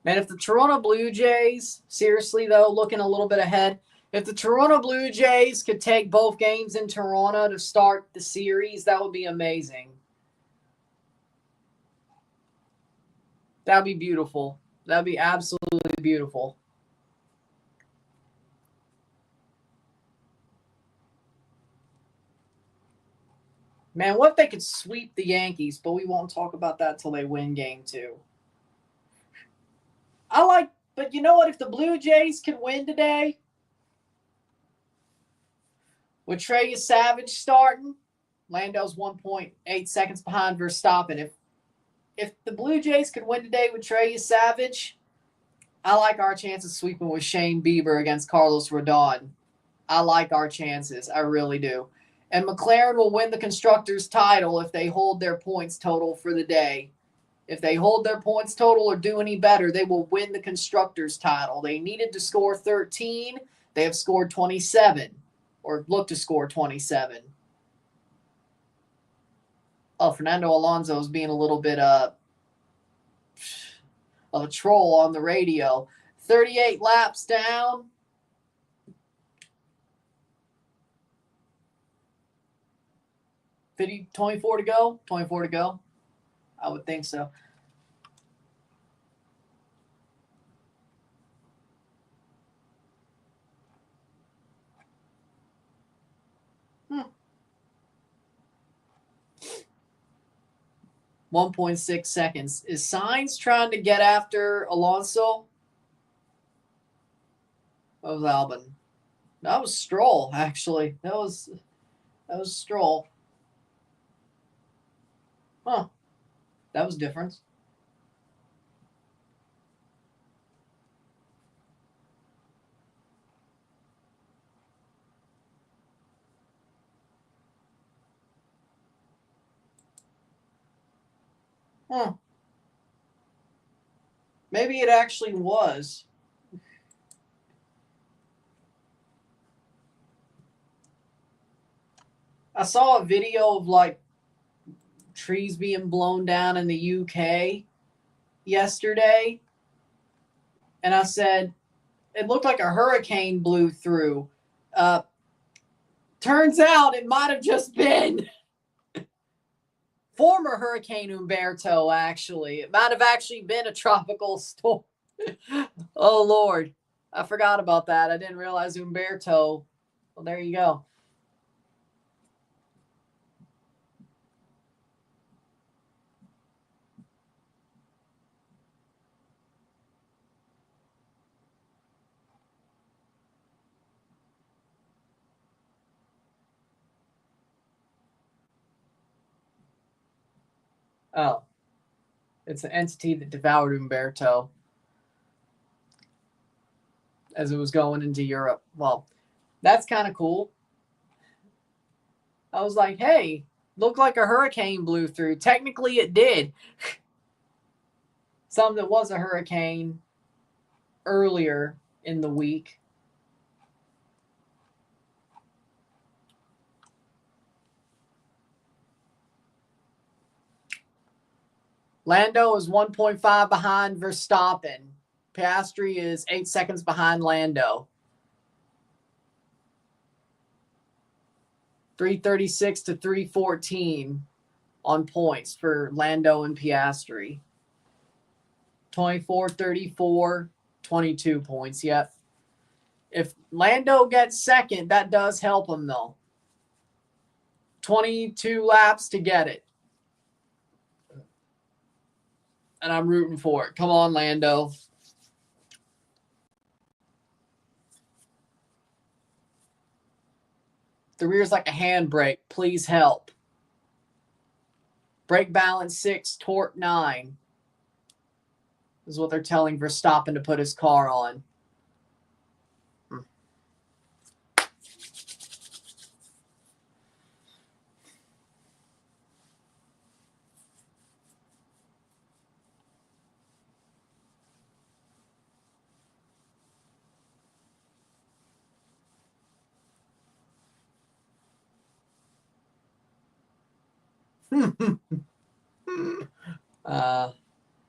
Man, if the Toronto Blue Jays, seriously though, looking a little bit ahead, if the Toronto Blue Jays could take both games in Toronto to start the series, that would be amazing. That would be beautiful. That would be absolutely beautiful. Man, what if they could sweep the Yankees, but we won't talk about that till they win game 2. But you know what? If the Blue Jays can win today, with Tyrese Savage starting, Lando's 1.8 seconds behind Verstappen. If the Blue Jays could win today with Tyrese Savage, I like our chances sweeping with Shane Bieber against Carlos Rodon. I like our chances. I really do. And McLaren will win the Constructors' title if they hold their points total for the day. If they hold their points total or do any better, they will win the Constructors' title. They needed to score 13. They have scored 27, or look to score 27. Oh, Fernando Alonso is being a little bit of a troll on the radio. 38 laps down. $24 to go? 24 to go? I would think so. Hmm. 1.6 seconds. Is Sainz trying to get after Alonso? That was Albon. That was Stroll, actually. That was Stroll. Huh. That was different. Huh. Maybe it actually was. I saw a video of like trees being blown down in the UK yesterday. And I said, it looked like a hurricane blew through. Turns out it might have just been former Hurricane Umberto, actually. It might have actually been a tropical storm. Oh, Lord. I forgot about that. I didn't realize Umberto. Well, there you go. Oh. It's an entity that devoured Umberto as it was going into Europe. Well, that's kind of cool. I was like, hey, looked like a hurricane blew through. Technically, it did. Some that was a hurricane earlier in the week. Lando is 1.5 behind Verstappen. Piastri is 8 seconds behind Lando. 336 to 314 on points for Lando and Piastri. 24, 34, 22 points. Yep. If Lando gets second, that does help him, though. 22 laps to get it. And I'm rooting for it. Come on, Lando. The rear's like a handbrake. Please help. Brake balance 6, torque 9. Is what they're telling Verstappen to put his car on.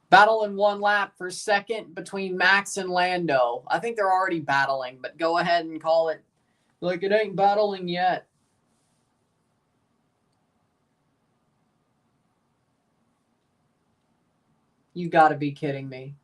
Battle in one lap for second between Max and Lando. I think they're already battling, but go ahead and call it like it ain't battling yet. You got to be kidding me.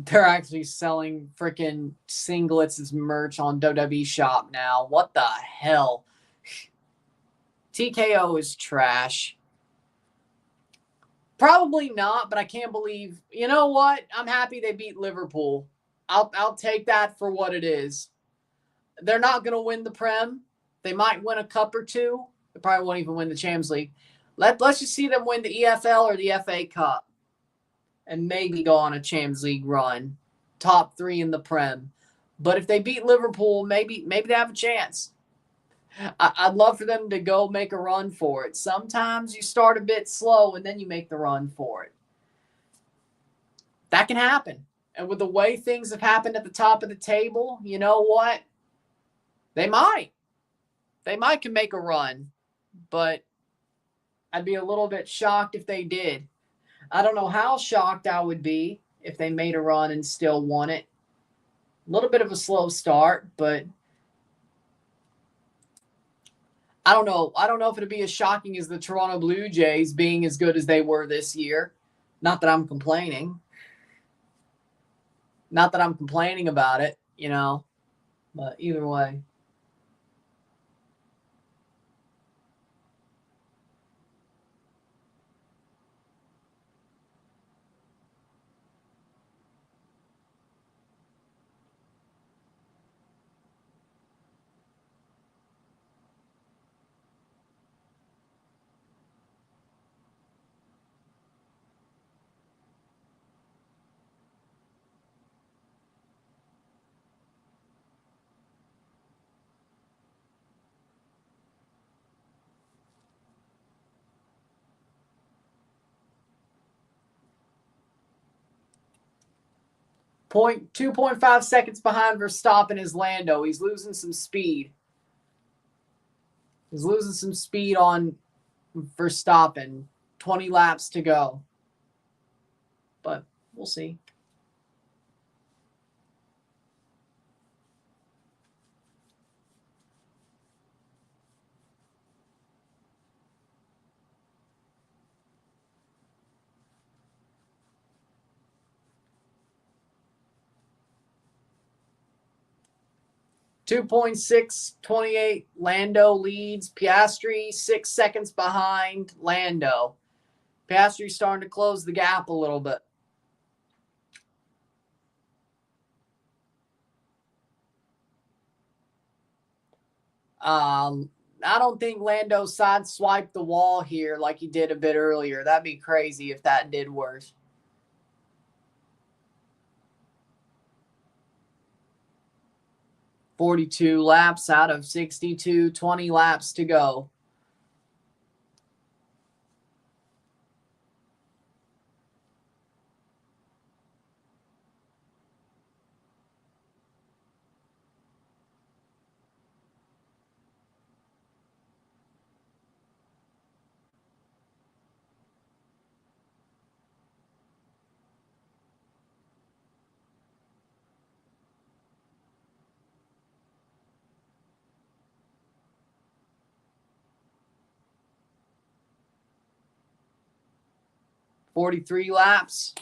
They're actually selling freaking singlets as merch on WWE Shop now. What the hell? TKO is trash. Probably not, but I can't believe. You know what? I'm happy they beat Liverpool. I'll take that for what it is. They're not going to win the Prem. They might win a cup or two. They probably won't even win the Champions League. Let's just see them win the EFL or the FA Cup and maybe go on a Champions League run. Top 3 in the Prem. But if they beat Liverpool, maybe they have a chance. I'd love for them to go make a run for it. Sometimes you start a bit slow and then you make the run for it. That can happen. And with the way things have happened at the top of the table, you know what? They might. They might can make a run. But I'd be a little bit shocked if they did. I don't know how shocked I would be if they made a run and still won it. A little bit of a slow start, but I don't know. I don't know if it'd be as shocking as the Toronto Blue Jays being as good as they were this year. Not that I'm complaining. Not that I'm complaining about it, you know. But either way. Point 2.5 seconds behind Verstappen is Lando. He's losing some speed. He's losing some speed on Verstappen. 20 laps to go. But we'll see. .628 Lando leads. Piastri 6 seconds behind Lando. Piastri's starting to close the gap a little bit. I don't think Lando sideswiped the wall here like he did a bit earlier. That'd be crazy if that did worse. .42 laps out of 62, 20 laps to go. .43 laps.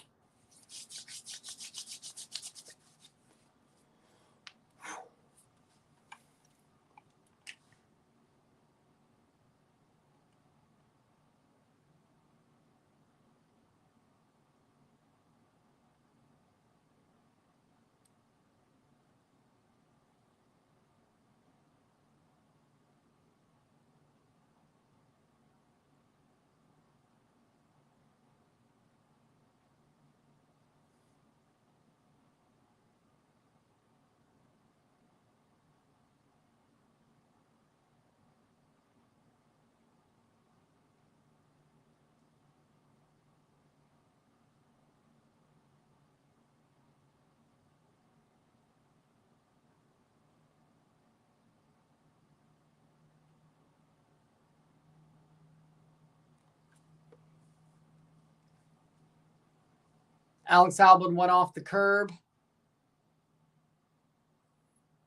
Alex Albon went off the curb.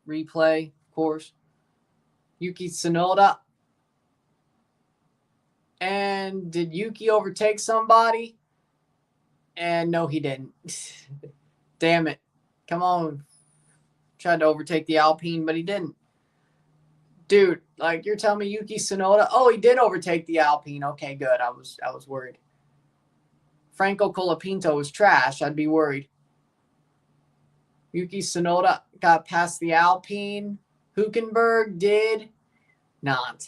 Replay, of course. Yuki Tsunoda. And did Yuki overtake somebody? And no, he didn't. Damn it. Come on. Tried to overtake the Alpine, but he didn't. Dude, like, you're telling me Yuki Tsunoda? Oh, he did overtake the Alpine. Okay, good. I was worried. Franco Colapinto was trash. I'd be worried. Yuki Tsunoda got past the Alpine. Hülkenberg did not.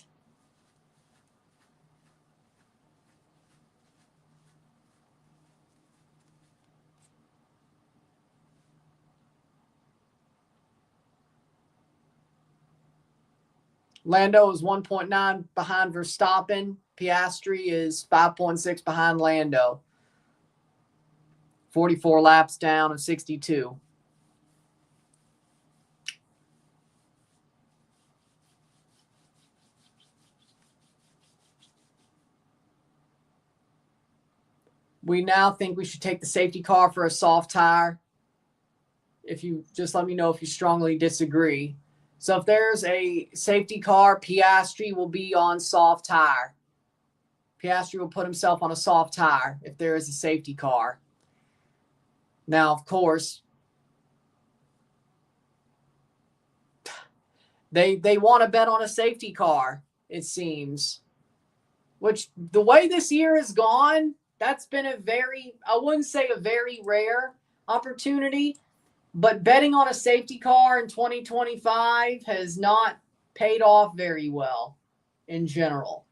Lando is 1.9 behind Verstappen. Piastri is 5.6 behind Lando. 44 laps down of 62. We now think we should take the safety car for a soft tire. If you just let me know if you strongly disagree. So if there's a safety car, Piastri will be on soft tire. Piastri will put himself on a soft tire if there is a safety car. Now, of course, they want to bet on a safety car, it seems. Which, the way this year has gone, that's been a very, I wouldn't say a very rare opportunity, but betting on a safety car in 2025 has not paid off very well in general.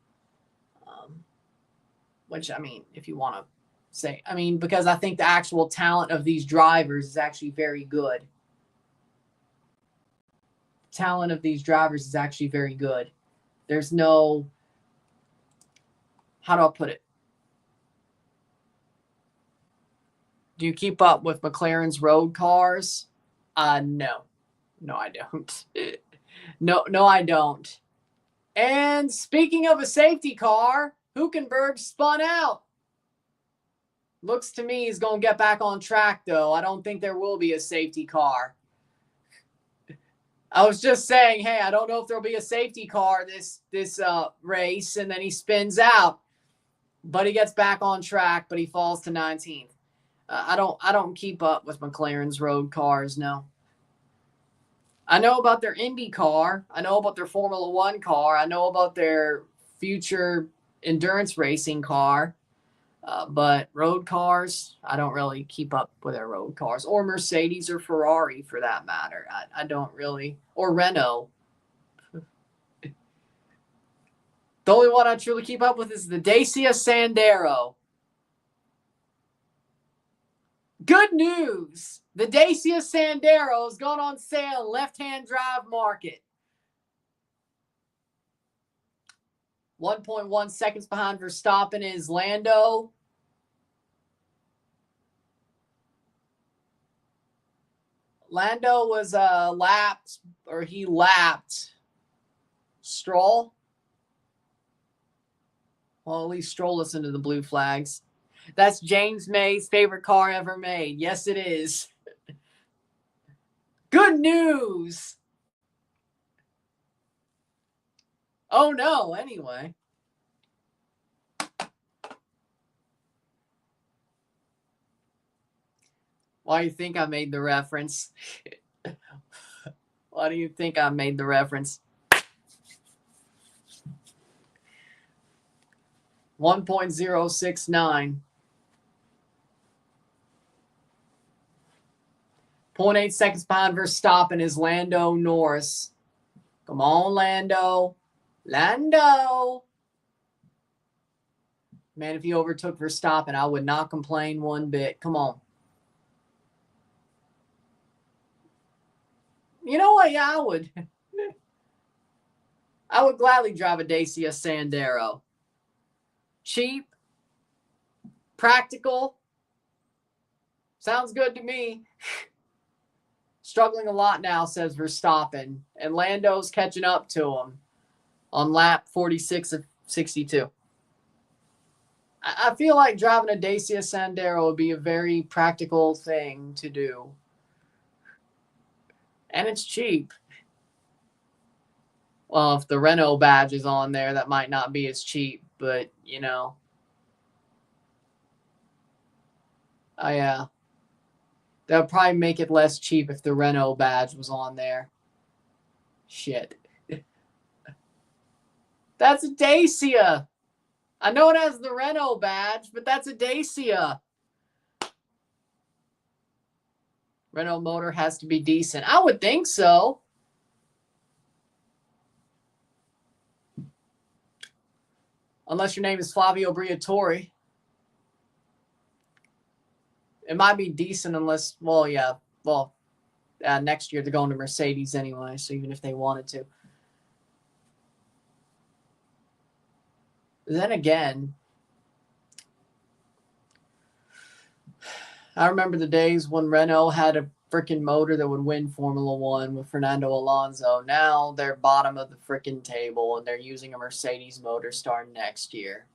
Which, I mean, if you want to say, I mean, because I think the actual talent of these drivers is actually very good. Talent of these drivers is actually very good. There's no, how do I put it? Do you keep up with McLaren's road cars? No. No, I don't. No, I don't. And speaking of a safety car, Hülkenberg spun out. Looks to me he's going to get back on track, though. I don't think there will be a safety car. I was just saying, hey, I don't know if there'll be a safety car this race, and then he spins out. But he gets back on track, but he falls to 19th. I don't keep up with McLaren's road cars, no. I know about their Indy car. I know about their Formula One car. I know about their future endurance racing car. But road cars, I don't really keep up with their road cars. Or Mercedes or Ferrari, for that matter. I don't really. Or Renault. The only one I truly keep up with is the Dacia Sandero. Good news. The Dacia Sandero has gone on sale in left-hand drive market. 1.1 seconds behind Verstappen is Lando. Lando was he lapped Stroll. Well, at least Stroll listened to the blue flags. That's James May's favorite car ever made. Yes, it is. Good news. Oh, no. Anyway. Why do you think I made the reference? Why do you think I made the reference? 1.069. 0.8 seconds behind Verstappen is Lando Norris. Come on, Lando. Lando. Man, if he overtook Verstappen, I would not complain one bit. Come on. You know what? Yeah, I would. I would gladly drive a Dacia Sandero. Cheap. Practical. Sounds good to me. Struggling a lot now, says Verstappen. And Lando's catching up to him on lap 46 of 62. I feel like driving a Dacia Sandero would be a very practical thing to do. And it's cheap. Well, if the Renault badge is on there, that might not be as cheap, but, you know. Oh, yeah. That would probably make it less cheap if the Renault badge was on there. Shit. That's a Dacia. I know it has the Renault badge, but that's a Dacia. Renault motor has to be decent. I would think so. Unless your name is Flavio Briatore. It might be decent unless, well, yeah. Well, next year they're going to Mercedes anyway, so even if they wanted to. Then again, I remember the days when Renault had a freaking motor that would win Formula One with Fernando Alonso. Now they're bottom of the freaking table, and they're using a Mercedes motor starting next year.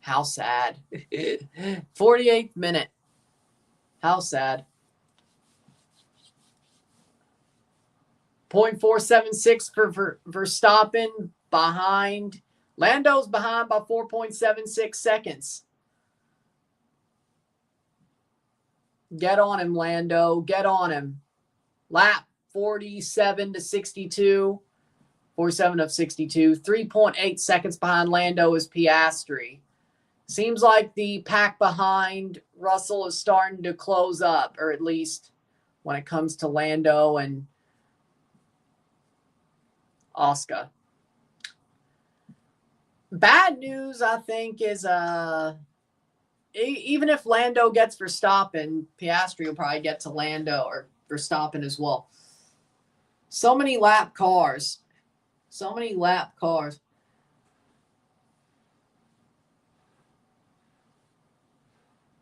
How sad. 48th minute. How sad. 0.476 for Verstappen behind. Lando's behind by 4.76 seconds. Get on him, Lando. Get on him. Lap 47 to 62. 47 of 62. 3.8 seconds behind Lando is Piastri. Seems like the pack behind Russell is starting to close up, or at least when it comes to Lando and Oscar. Bad news, I think, is even if Lando gets Verstappen, Piastri will probably get to Lando or Verstappen as well. So many lap cars. So many lap cars.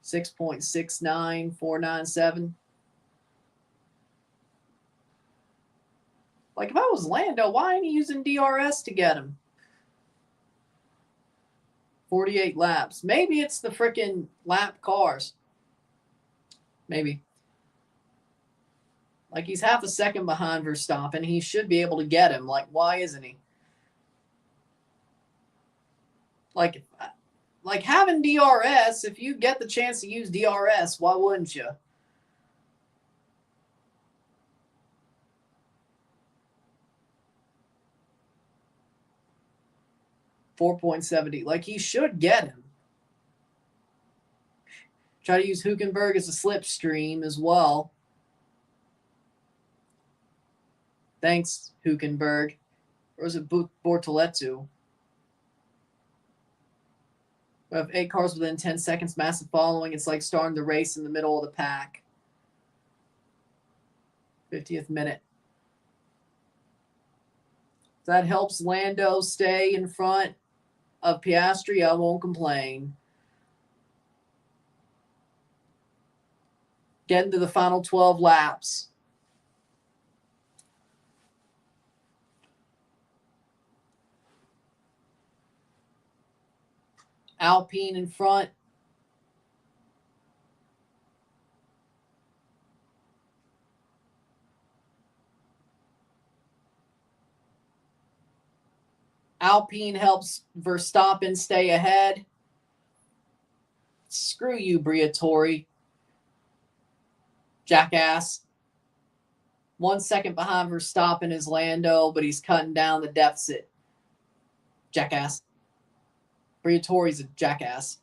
$6.69497. Like, if I was Lando, why ain't he using DRS to get him? 48 laps. Maybe it's the freaking lap cars. Maybe. Like, he's half a second behind Verstappen. He should be able to get him. Like, why isn't he? Like having DRS, if you get the chance to use DRS, why wouldn't you? $4.70. Like, he should get him. Try to use Hülkenberg as a slipstream as well. Thanks, Hülkenberg. Or is it Bortoletu? We have 8 cars within 10 seconds, massive following. It's like starting the race in the middle of the pack. 50th minute. That helps Lando stay in front of Piastri. I won't complain. Getting to the final 12 laps. Alpine in front. Alpine helps Verstappen stay ahead. Screw you, Briatore. Jackass. 1 second behind Verstappen is Lando, but he's cutting down the deficit. Jackass. Briatore's a jackass.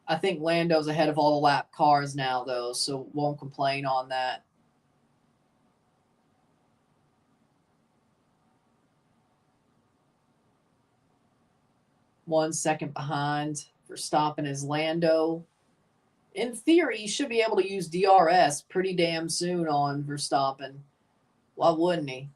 I think Lando's ahead of all the lap cars now, though, so won't complain on that. One second behind Verstappen is Lando. In theory, he should be able to use DRS pretty damn soon on Verstappen. Why wouldn't he?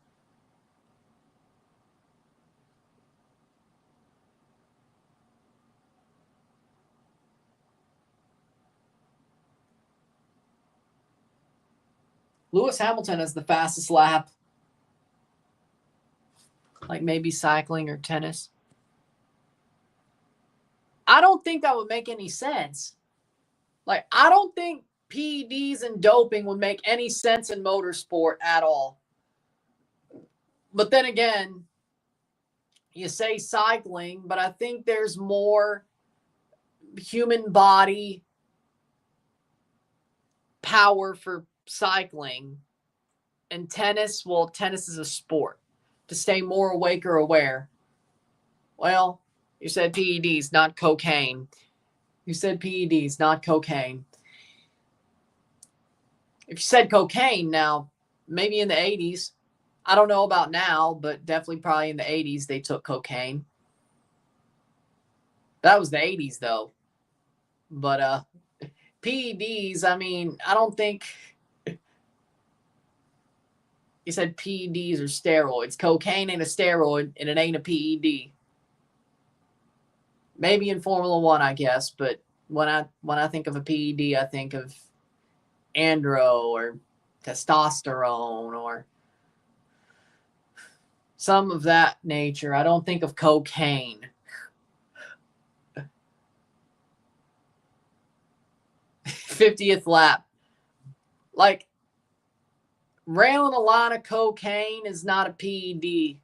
Lewis Hamilton has the fastest lap. Like maybe cycling or tennis. I don't think that would make any sense. Like, I don't think PEDs and doping would make any sense in motorsport at all. But then again, you say cycling, but I think there's more human body power for cycling. And tennis, well, tennis is a sport. To stay more awake or aware. Well, you said PEDs, not cocaine. You said PEDs, not cocaine. If you said cocaine, now, maybe in the 80s, I don't know about now, but definitely probably in the 80s they took cocaine. That was the 80s, though. But PEDs, I mean, I don't think... You said PEDs or steroids. Cocaine ain't a steroid, and it ain't a PED. Maybe in Formula One, I guess, but when I think of a PED, I think of andro or testosterone or some of that nature. I don't think of cocaine. 50th lap. Like, railing a line of cocaine is not a PED.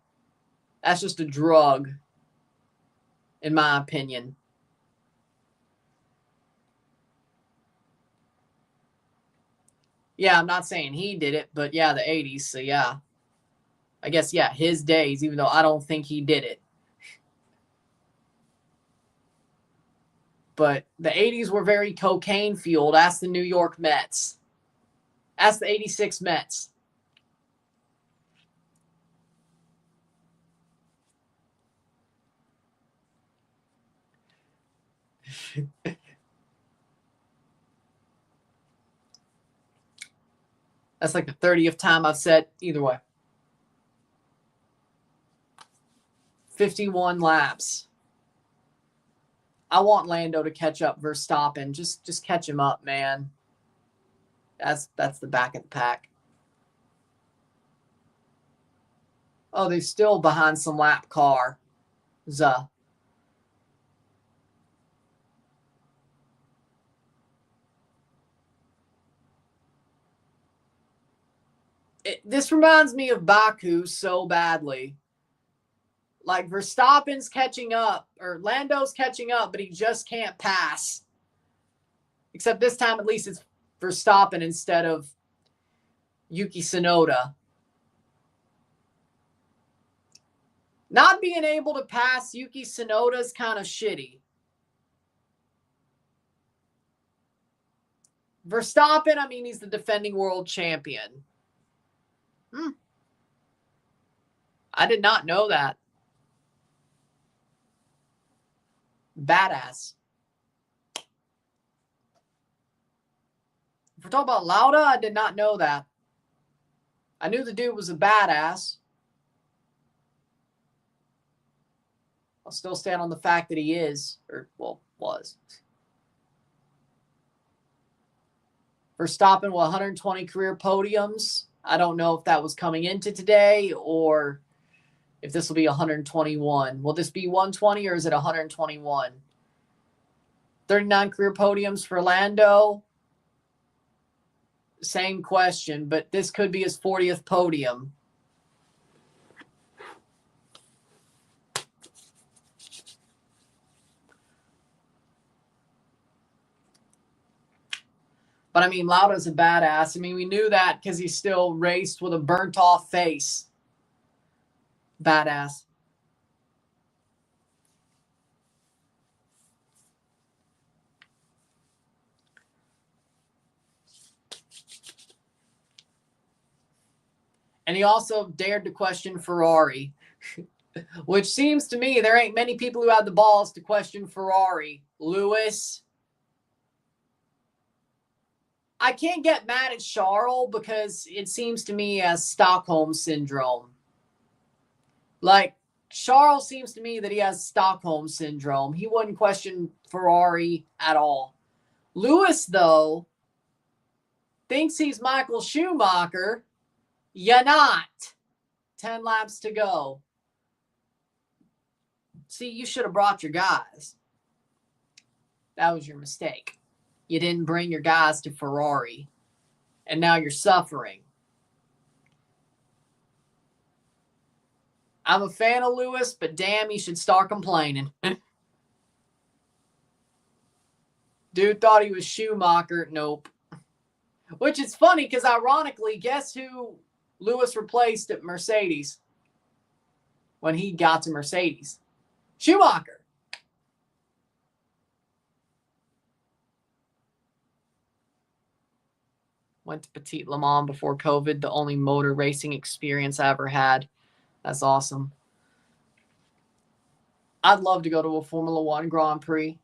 That's just a drug, in my opinion. Yeah, I'm not saying he did it, but yeah, the 80s, so yeah. I guess, yeah, his days, even though I don't think he did it. But the 80s were very cocaine-fueled. Ask the New York Mets. Ask the 86 Mets. That's like the 30th time I've said either way. 51 laps. I want Lando to catch up Verstappen. Just catch him up, man. That's the back of the pack. Oh, they're still behind some lap car. This reminds me of Baku so badly. Like Verstappen's catching up, or Lando's catching up, but he just can't pass. Except this time, at least it's Verstappen instead of Yuki Tsunoda. Not being able to pass Yuki Tsunoda is kind of shitty. Verstappen, I mean, he's the defending world champion. I did not know that. Badass. If we're talking about Lauda, I did not know that. I knew the dude was a badass. I'll still stand on the fact that he is, or, well, was. Verstappen with 120 career podiums. I don't know if that was coming into today or if this will be 121. Will this be 120 or is it 121? 39 career podiums for Lando. Same question, but this could be his 40th podium. But, I mean, Lauda's a badass. I mean, we knew that because he still raced with a burnt-off face. Badass. And he also dared to question Ferrari, which seems to me there ain't many people who have the balls to question Ferrari. Lewis. I can't get mad at Charles because it seems to me as Stockholm syndrome. Like, Charles seems to me that he has Stockholm syndrome. He wouldn't question Ferrari at all. Lewis, though, thinks he's Michael Schumacher. You're not. 10 laps to go. See, you should have brought your guys. That was your mistake. You didn't bring your guys to Ferrari. And now you're suffering. I'm a fan of Lewis, but damn, you should start complaining. Dude thought he was Schumacher. Nope. Which is funny because ironically, guess who Lewis replaced at Mercedes when he got to Mercedes? Schumacher. Went to Petit Le Mans before COVID, the only motor racing experience I ever had. That's awesome. I'd love to go to a Formula One Grand Prix.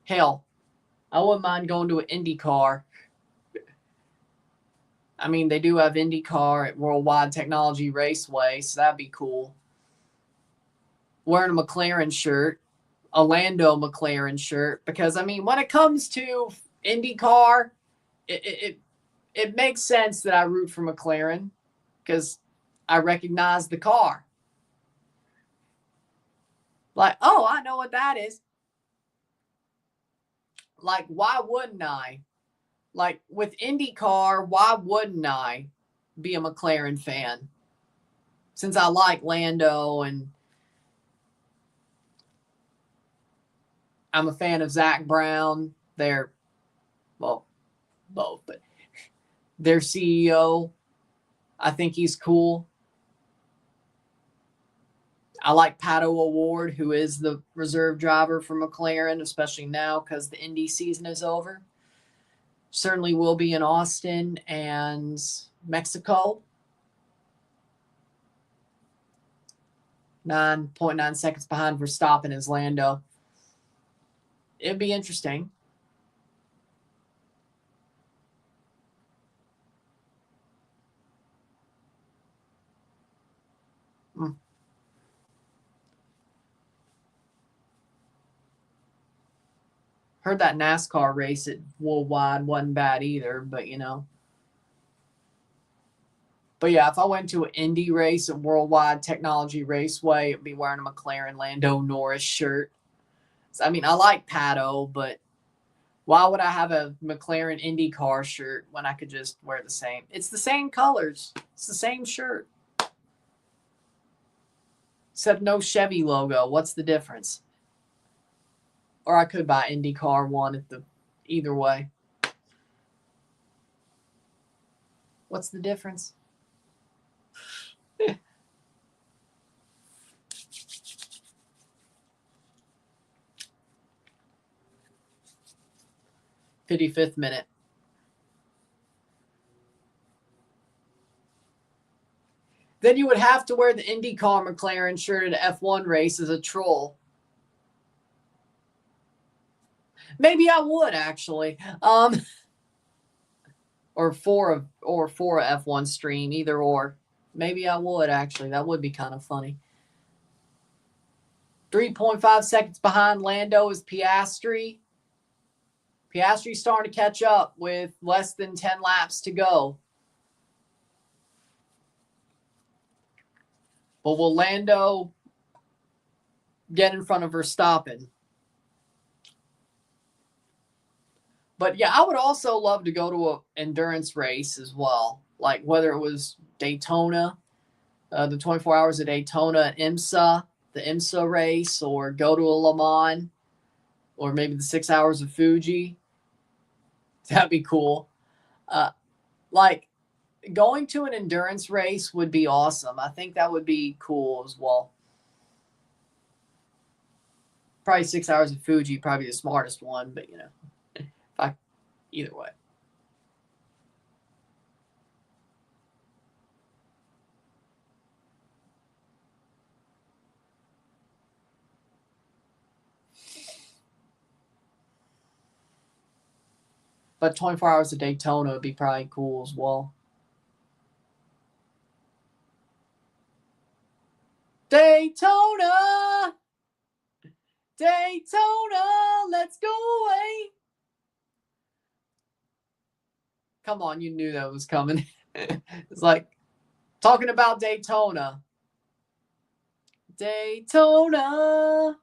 Hell, I wouldn't mind going to an IndyCar. I mean, they do have IndyCar at Worldwide Technology Raceway, so that'd be cool. Wearing a McLaren shirt, a Lando McLaren shirt, because, I mean, when it comes to IndyCar, it makes sense that I root for McLaren because I recognize the car. Like, oh, I know what that is. Like, why wouldn't I? Like, with IndyCar, why wouldn't I be a McLaren fan? Since I like Lando and I'm a fan of Zach Brown. They're, well, both, but their CEO, I think he's cool. I like Pato O'Ward, who is the reserve driver for McLaren, especially now because the Indy season is over. Certainly will be in Austin and Mexico. 9.9 seconds behind Verstappen is Lando. It'd be interesting. Heard that NASCAR race at Worldwide wasn't bad either, but you know. But yeah, if I went to an Indy race at Worldwide Technology Raceway, it'd be wearing a McLaren Lando Norris shirt. I mean, I like Pato, but why would I have a McLaren IndyCar shirt when I could just wear the same? It's the same colors. It's the same shirt. Except no Chevy logo. What's the difference? Or I could buy IndyCar one at the either way. What's the difference? $55th minute. Then you would have to wear the IndyCar McLaren shirt at an F1 race as a troll. Maybe I would actually. Or for a F1 stream, either or. Maybe I would actually. That would be kind of funny. 3.5 seconds behind Lando is Piastri. Piastri's starting to catch up with less than 10 laps to go. But will Lando get in front of Verstappen? But yeah, I would also love to go to an endurance race as well. Like whether it was Daytona, the 24 hours of Daytona at IMSA, the IMSA race, or go to a Le Mans, or maybe the 6 hours of Fuji. That'd be cool. Like going to an endurance race would be awesome. I think that would be cool as well. Probably 6 hours of Fuji, probably the smartest one, but you know, either way. But 24 hours of Daytona would be probably cool as well. Daytona! Daytona! Let's go away! Come on, you knew that was coming. It's like talking about Daytona. Daytona!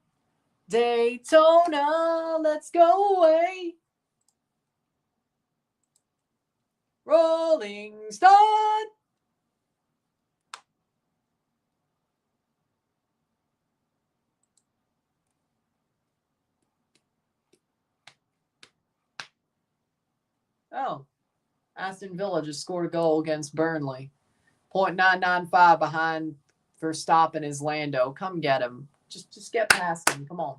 Daytona! Let's go away! Rolling Stone! Aston Villa just scored a goal against Burnley. 0.995 behind Verstappen is Lando. Come get him. Just get past him. Come on.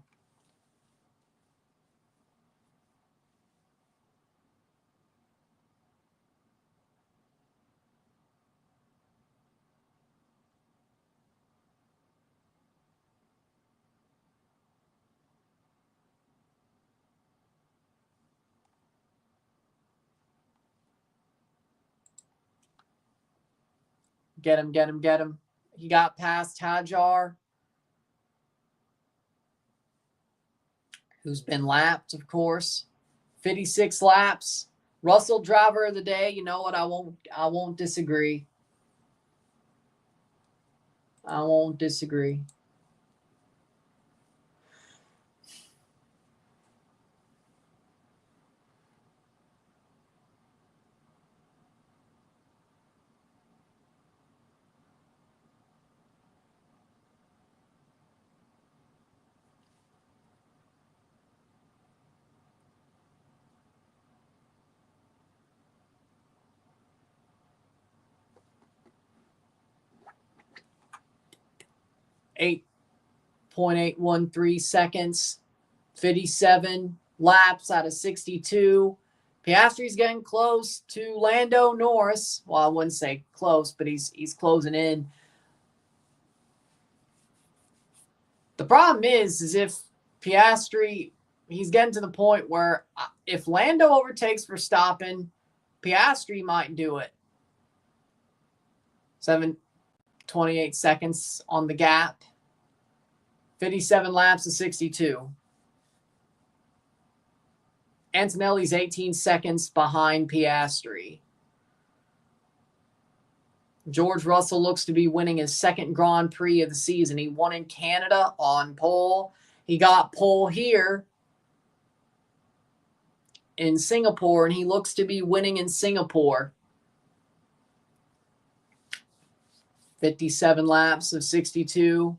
Get him, get him, get him. He got past Hajar, who's been lapped, of course. 56 laps. Russell driver of the day. You know what? I won't disagree. I won't disagree. Eight 0.813 seconds, 57 laps out of 62. Piastri's getting close to Lando Norris. Well, I wouldn't say close, but he's closing in. The problem is if Piastri, he's getting to the point where if Lando overtakes Verstappen, Piastri might do it. 7:28 seconds on the gap. 57 laps of 62. Antonelli's 18 seconds behind Piastri. George Russell looks to be winning his second Grand Prix of the season. He won in Canada on pole. He got pole here in Singapore, and he looks to be winning in Singapore. 57 laps of 62.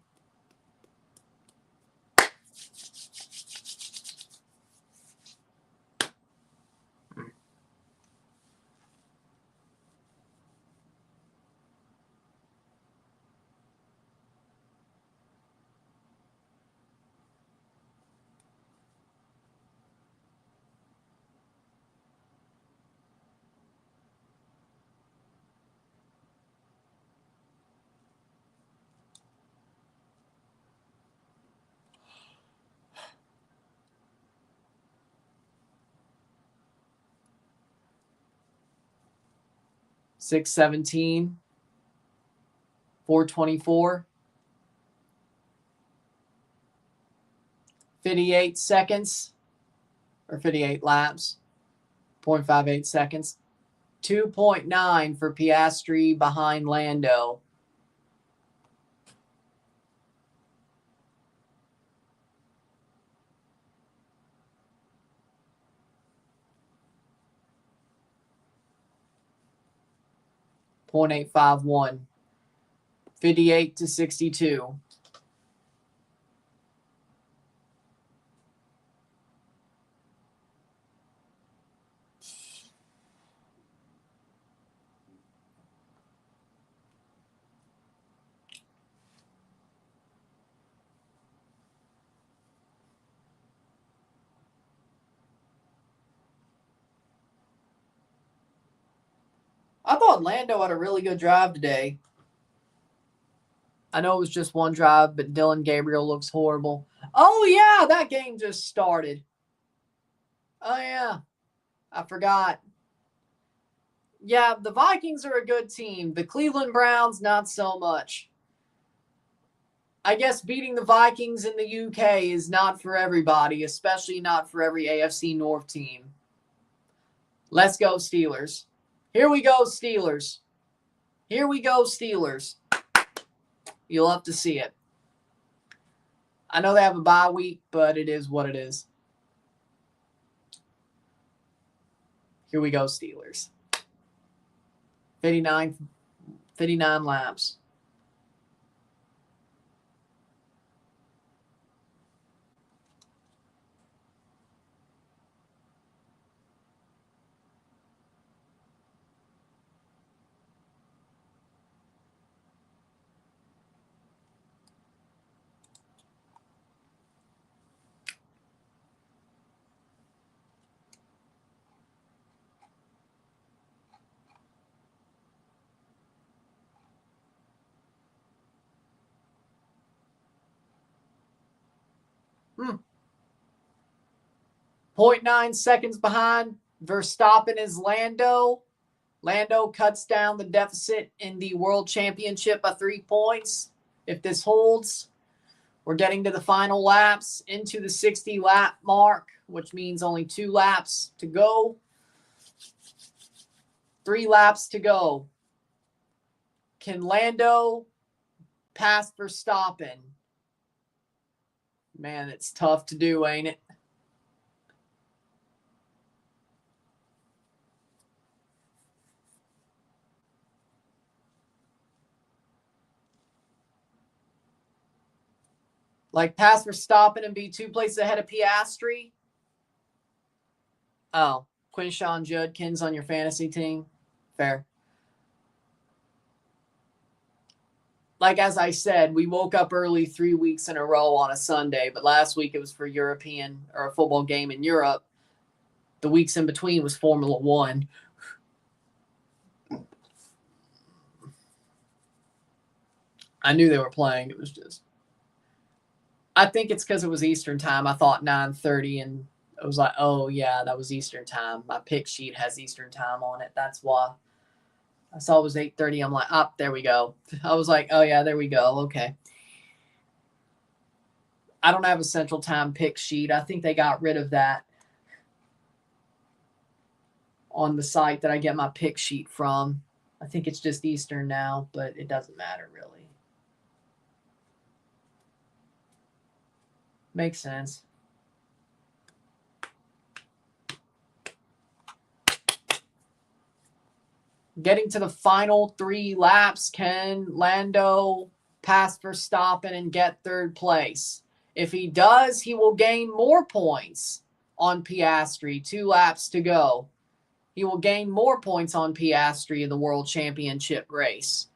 .617, 4:24, 58 seconds, or 58 laps, 0.58 seconds. 2.9 for Piastri behind Lando. .851. 58 to 62. I thought Lando had a really good drive today. I know it was just one drive, but Dillon Gabriel looks horrible. Oh, yeah, that game just started. Oh, yeah, I forgot. Yeah, the Vikings are a good team. The Cleveland Browns, not so much. I guess beating the Vikings in the UK is not for everybody, especially not for every AFC North team. Let's go, Steelers. Here we go, Steelers. Here we go, Steelers. You'll have to see it. I know they have a bye week, but it is what it is. Here we go, Steelers. 59 laps. .9 seconds behind Verstappen is Lando. Lando cuts down the deficit in the World Championship by 3 points. If this holds, we're getting to the final laps, into the 60-lap mark, which means only 2 laps to go. 3 laps to go. Can Lando pass Verstappen? Man, it's tough to do, ain't it? Like, pass Verstappen and be 2 places ahead of Piastri? Oh, Quinshawn Judkins on your fantasy team? Fair. Like, as I said, we woke up early 3 weeks in a row on a Sunday, but last week it was for European or a football game in Europe. The weeks in between was Formula One. I knew they were playing. It was just, I think it's because it was Eastern time. I thought 9:30, and it was like, oh, yeah, that was Eastern time. My pick sheet has Eastern time on it. That's why. I saw it was 8:30. I'm like, there we go. I was like, oh, yeah, there we go. Okay. I don't have a Central Time pick sheet. I think they got rid of that on the site that I get my pick sheet from. I think it's just Eastern now, but it doesn't matter really. Makes sense. Getting to the final 3 laps, can Lando pass Verstappen and get 3rd place? If he does, he will gain more points on Piastri. 2 laps to go. He will gain more points on Piastri in the World Championship race.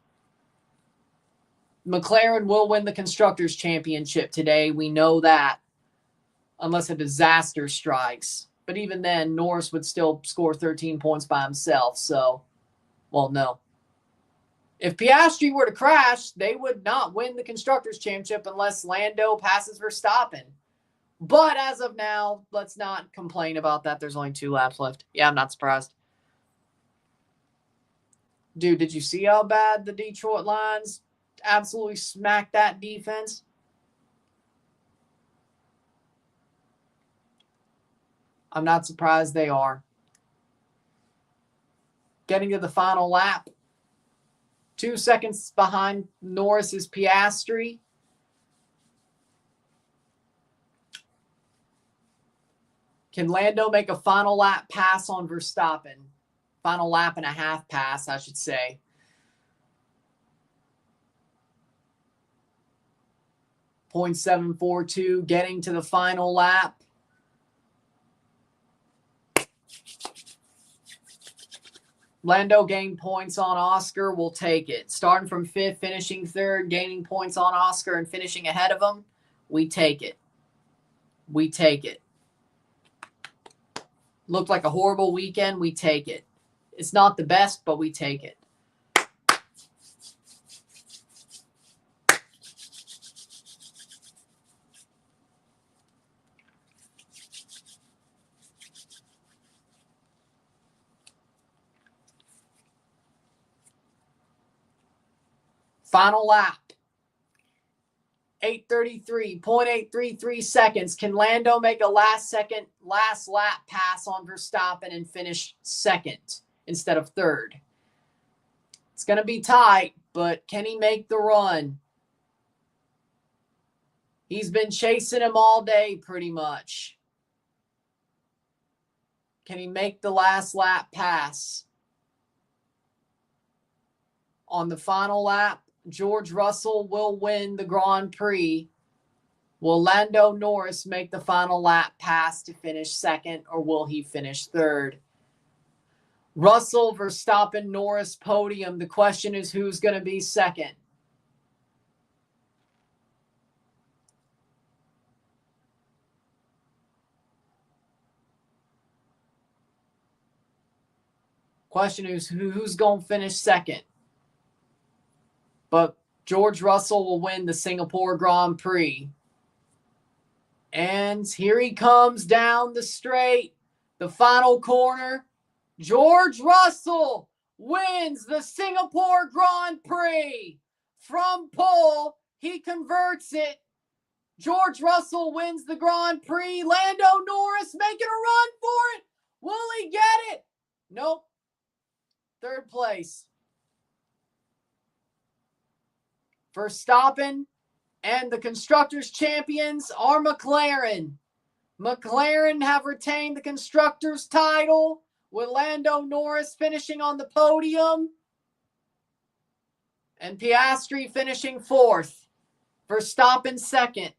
McLaren will win the Constructors' Championship today. We know that. Unless a disaster strikes. But even then, Norris would still score 13 points by himself. So, well, no. If Piastri were to crash, they would not win the Constructors' Championship unless Lando passes Verstappen. But as of now, let's not complain about that. There's only 2 laps left. Yeah, I'm not surprised. Dude, did you see how bad the Detroit Lions absolutely smacked that defense? I'm not surprised they are. Getting to the final lap. 2 seconds behind Norris is Piastri. Can Lando make a final lap pass on Verstappen? Final lap and a half pass, I should say. .742 getting to the final lap. Lando gained points on Oscar. We'll take it. Starting from 5th, finishing 3rd, gaining points on Oscar and finishing ahead of him. We take it. We take it. Looked like a horrible weekend. We take it. It's not the best, but we take it. Final lap. 0.833 seconds. Can Lando make a last lap pass on Verstappen and finish 2nd instead of 3rd? It's going to be tight, but can he make the run? He's been chasing him all day pretty much. Can he make the last lap pass? On the final lap, George Russell will win the Grand Prix. Will Lando Norris make the final lap pass to finish 2nd, or will he finish 3rd? Russell, Verstappen, Norris podium. The question is, who's going to be 2nd? Question is, who's going to finish 2nd? But George Russell will win the Singapore Grand Prix. And here he comes down the straight. The final corner. George Russell wins the Singapore Grand Prix. From pole, he converts it. George Russell wins the Grand Prix. Lando Norris making a run for it. Will he get it? Nope. Third place. Verstappen and the Constructors' champions are McLaren. McLaren have retained the Constructors' title with Lando Norris finishing on the podium and Piastri finishing fourth. Verstappen second.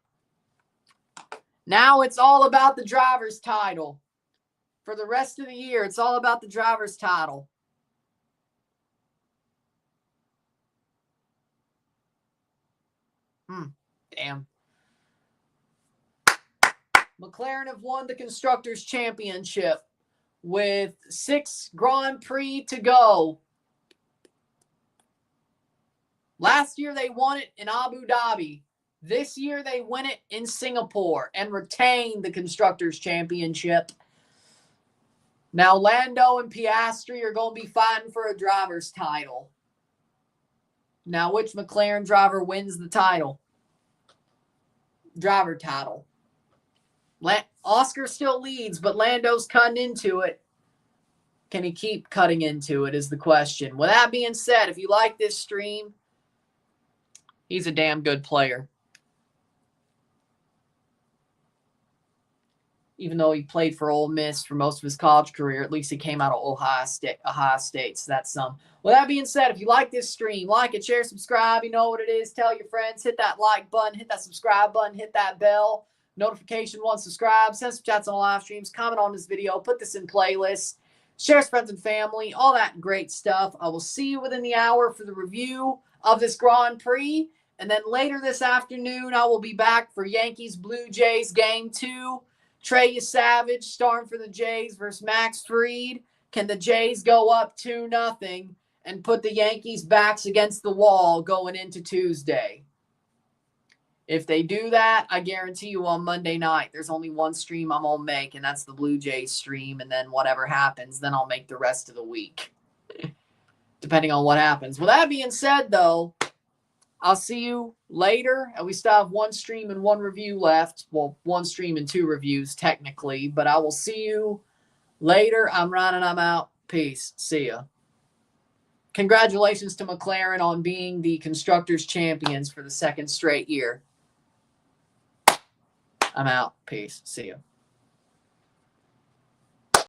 Now it's all about the driver's title. For the rest of the year, it's all about the driver's title. Damn. McLaren have won the Constructors' Championship with 6 Grand Prix to go. Last year they won it in Abu Dhabi. This year they win it in Singapore and retain the Constructors' Championship. Now Lando and Piastri are going to be fighting for a driver's title. Now which McLaren driver wins the title? Driver title. Oscar still leads, but Lando's cutting into it. Can he keep cutting into it is the question. With that being said, if you like this stream, he's a damn good player. Even though he played for Ole Miss for most of his college career, at least he came out of Ohio State, so that's some. With that being said, if you like this stream, like it, share, subscribe. You know what it is. Tell your friends. Hit that like button. Hit that subscribe button. Hit that bell. Notification once subscribe. Send some chats on live streams. Comment on this video. Put this in playlists. Share with friends and family. All that great stuff. I will see you within the hour for the review of this Grand Prix. And then later this afternoon, I will be back for Yankees Blue Jays Game 2. Trey Savage starting for the Jays versus Max Fried. Can the Jays go up 2-0 and put the Yankees' backs against the wall going into Tuesday? If they do that, I guarantee you on Monday night, there's only one stream I'm going to make, and that's the Blue Jays stream. And then whatever happens, then I'll make the rest of the week, depending on what happens. With that being said, though, I'll see you later. And we still have one stream and one review left. Well, one stream and 2 reviews, technically. But I will see you later. I'm Ryan and I'm out. Peace. See ya. Congratulations to McLaren on being the Constructors' champions for the 2nd straight year. I'm out. Peace. See ya.